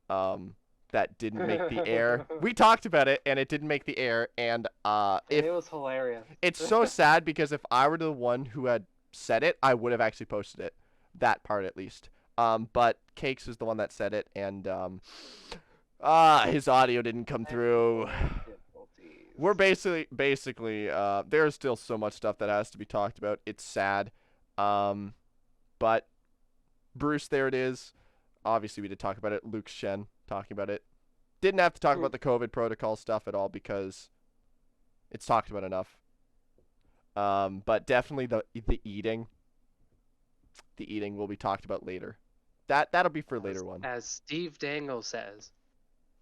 that didn't make the air. We talked about it and it didn't make the air, and And if it was hilarious. it's so sad because if I were the one who had said it, I would have actually posted it. That part at least. But Cakes is the one that said it, and his audio didn't come through. Technical difficulties. We're basically there's still so much stuff that has to be talked about. It's sad. But Bruce, there it is. Obviously, we did talk about it. Luke Shen talking about it. Didn't have to talk about the COVID protocol stuff at all because it's talked about enough. But definitely the eating. The eating will be talked about later. That'll be for a later one. As Steve Dangle says,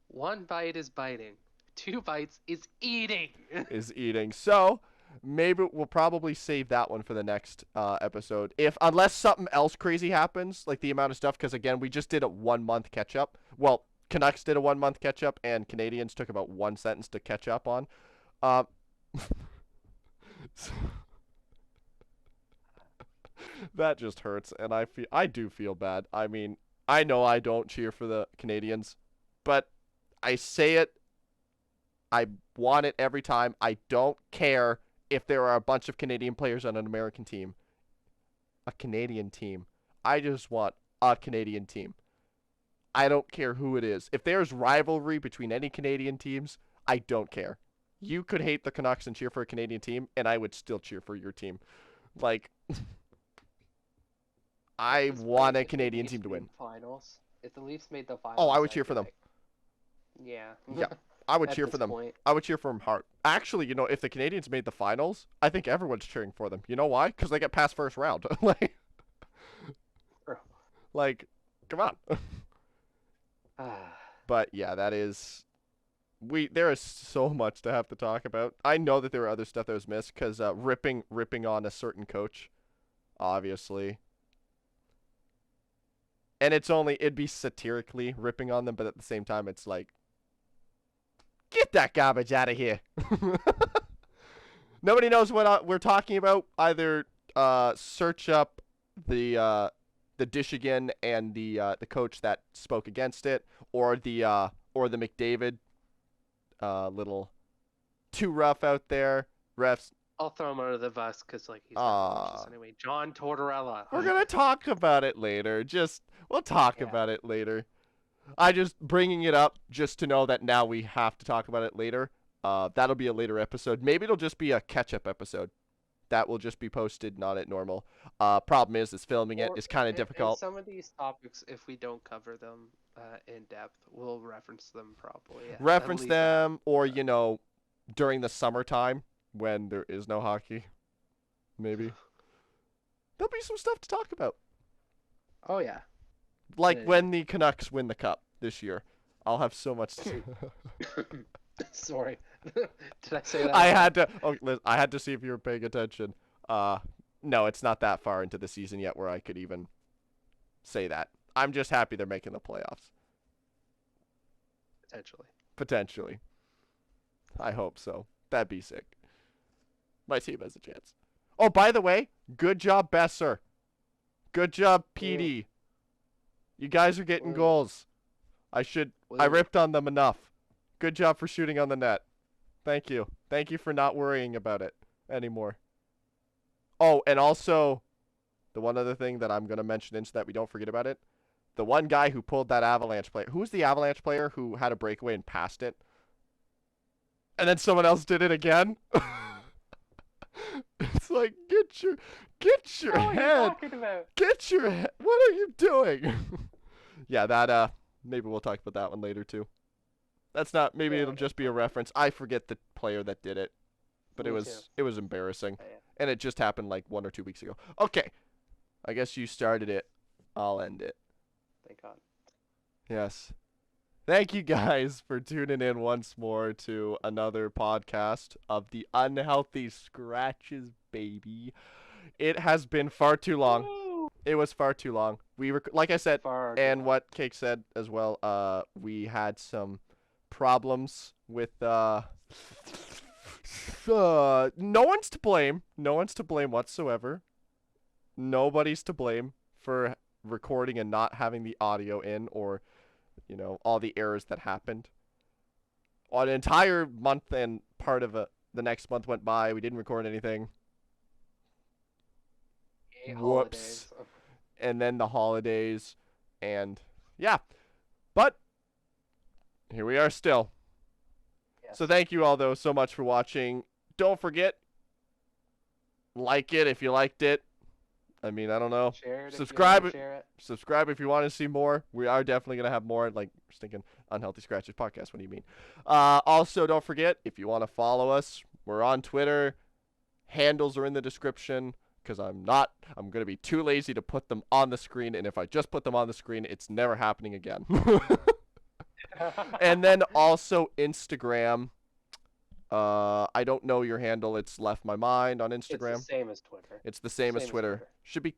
1 bite is biting, 2 bites is eating. Is eating. So maybe we'll probably save that one for the next episode. Unless something else crazy happens, like the amount of stuff, because again, we just did a 1 month catch up. Well, Canucks did a 1 month catch up, and Canadians took about 1 sentence to catch up on. That just hurts, and I do feel bad. I mean, I know I don't cheer for the Canadians, but I say it. I want it every time. I don't care if there are a bunch of Canadian players on an American team. A Canadian team. I just want a Canadian team. I don't care who it is. If there's rivalry between any Canadian teams, I don't care. You could hate the Canucks and cheer for a Canadian team, and I would still cheer for your team. Like, I want a Canadian team to win. Finals. If the Leafs made the finals, Oh, I would I'd cheer be for them. like, yeah. Yeah, I would At cheer this for them. point. I would cheer for them hard. Actually, if the Canadians made the finals, I think everyone's cheering for them. You know why? Because they get past first round. like, come on. But yeah, that is. There is so much to have to talk about. I know that there were other stuff that was missed because ripping on a certain coach, obviously. And it'd be satirically ripping on them, but at the same time, it's like, get that garbage out of here. Nobody knows what we're talking about. Either search up the Dishigan and the coach that spoke against it, or the McDavid little too rough out there. Refs. I'll throw him under the bus because he's not watch this anyway. John Tortorella. We're gonna talk about it later. We'll talk about it later. I just bringing it up just to know that now we have to talk about it later. That'll be a later episode. Maybe it'll just be a catch-up episode. That will just be posted, not at normal. Problem is filming it Or is kind of and difficult. some of these topics, if we don't cover them in depth, we'll reference them probably. At Reference least them, or uh, during the summertime when there is no hockey. Maybe there'll be some stuff to talk about. Oh yeah. Like Yeah. when the Canucks win the cup this year. I'll have so much to say. Sorry. Did I say that? I had to I had to see if you were paying attention. No, it's not that far into the season yet where I could even say that. I'm just happy they're making the playoffs. Potentially. I hope so. That'd be sick. My team has a chance. Oh, by the way, good job, Besser. Good job, PD. You guys are getting goals. I ripped on them enough. Good job for shooting on the net. Thank you. Thank you for not worrying about it anymore. Oh, and also, the one other thing that I'm going to mention in so that we don't forget about it. The one guy who pulled that Avalanche player. Who was the Avalanche player who had a breakaway and passed it? And then someone else did it again? It's like, get your head. Get your head. What are you doing? Yeah, that, maybe we'll talk about that one later too. That's not, maybe it'll just be a reference. I forget the player that did it, but it was embarrassing. Yeah. And it just happened like 1 or 2 weeks ago. Okay. I guess you started it. I'll end it. Thank God. Yes. Thank you guys for tuning in once more to another podcast of the Unhealthy Scratches, baby. It has been far too long. Woo! It was far too long. Like I said, Far and too what Cake said as well, we had some problems with no one's to blame. No one's to blame whatsoever. Nobody's to blame for recording and not having the audio in, or all the errors that happened. An entire month and part of the next month went by. We didn't record anything. Whoops. Holidays. And then the holidays, and yeah. But here we are still. Yes. So thank you all, though, so much for watching. Don't forget, like it if you liked it. I mean, I don't know. Share it. Subscribe. Share it. Subscribe if you want to see more. We are definitely going to have more. Like, just thinking Unhealthy Scratches podcast. What do you mean? Also, don't forget, if you want to follow us, we're on Twitter. Handles are in the description, because I'm going to be too lazy to put them on the screen. And if I just put them on the screen, it's never happening again. And then also Instagram. I don't know your handle. It's left my mind on Instagram. It's the same as Twitter. It's the same as Twitter. Should be.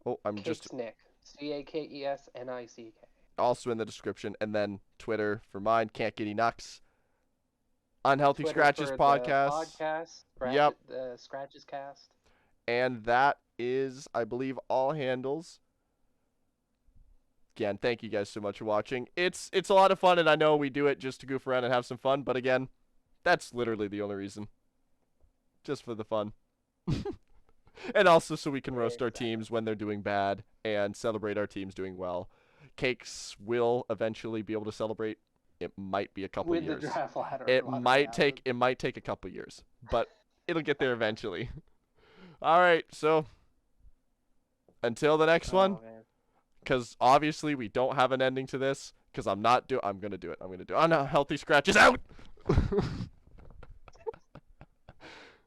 Oh, I'm just. Cakesnick. CAKESNICK. Also in the description, and then Twitter for mine. Can't get Canucks. Unhealthy Twitter Scratches for podcast. The podcast. Yep. The Scratches cast. And that is, I believe, all handles. Again, thank you guys so much for watching. It's a lot of fun, and I know we do it just to goof around and have some fun, but again, that's literally the only reason. Just for the fun. And also so we can roast our teams when they're doing bad and celebrate our teams doing well. Cakes will eventually be able to celebrate. It might be a couple With years. the draft ladder. It might take a couple years, but it'll get there eventually. All right, so until the next one, because obviously we don't have an ending to this, because I'm gonna do it. Unhealthy Scratches out.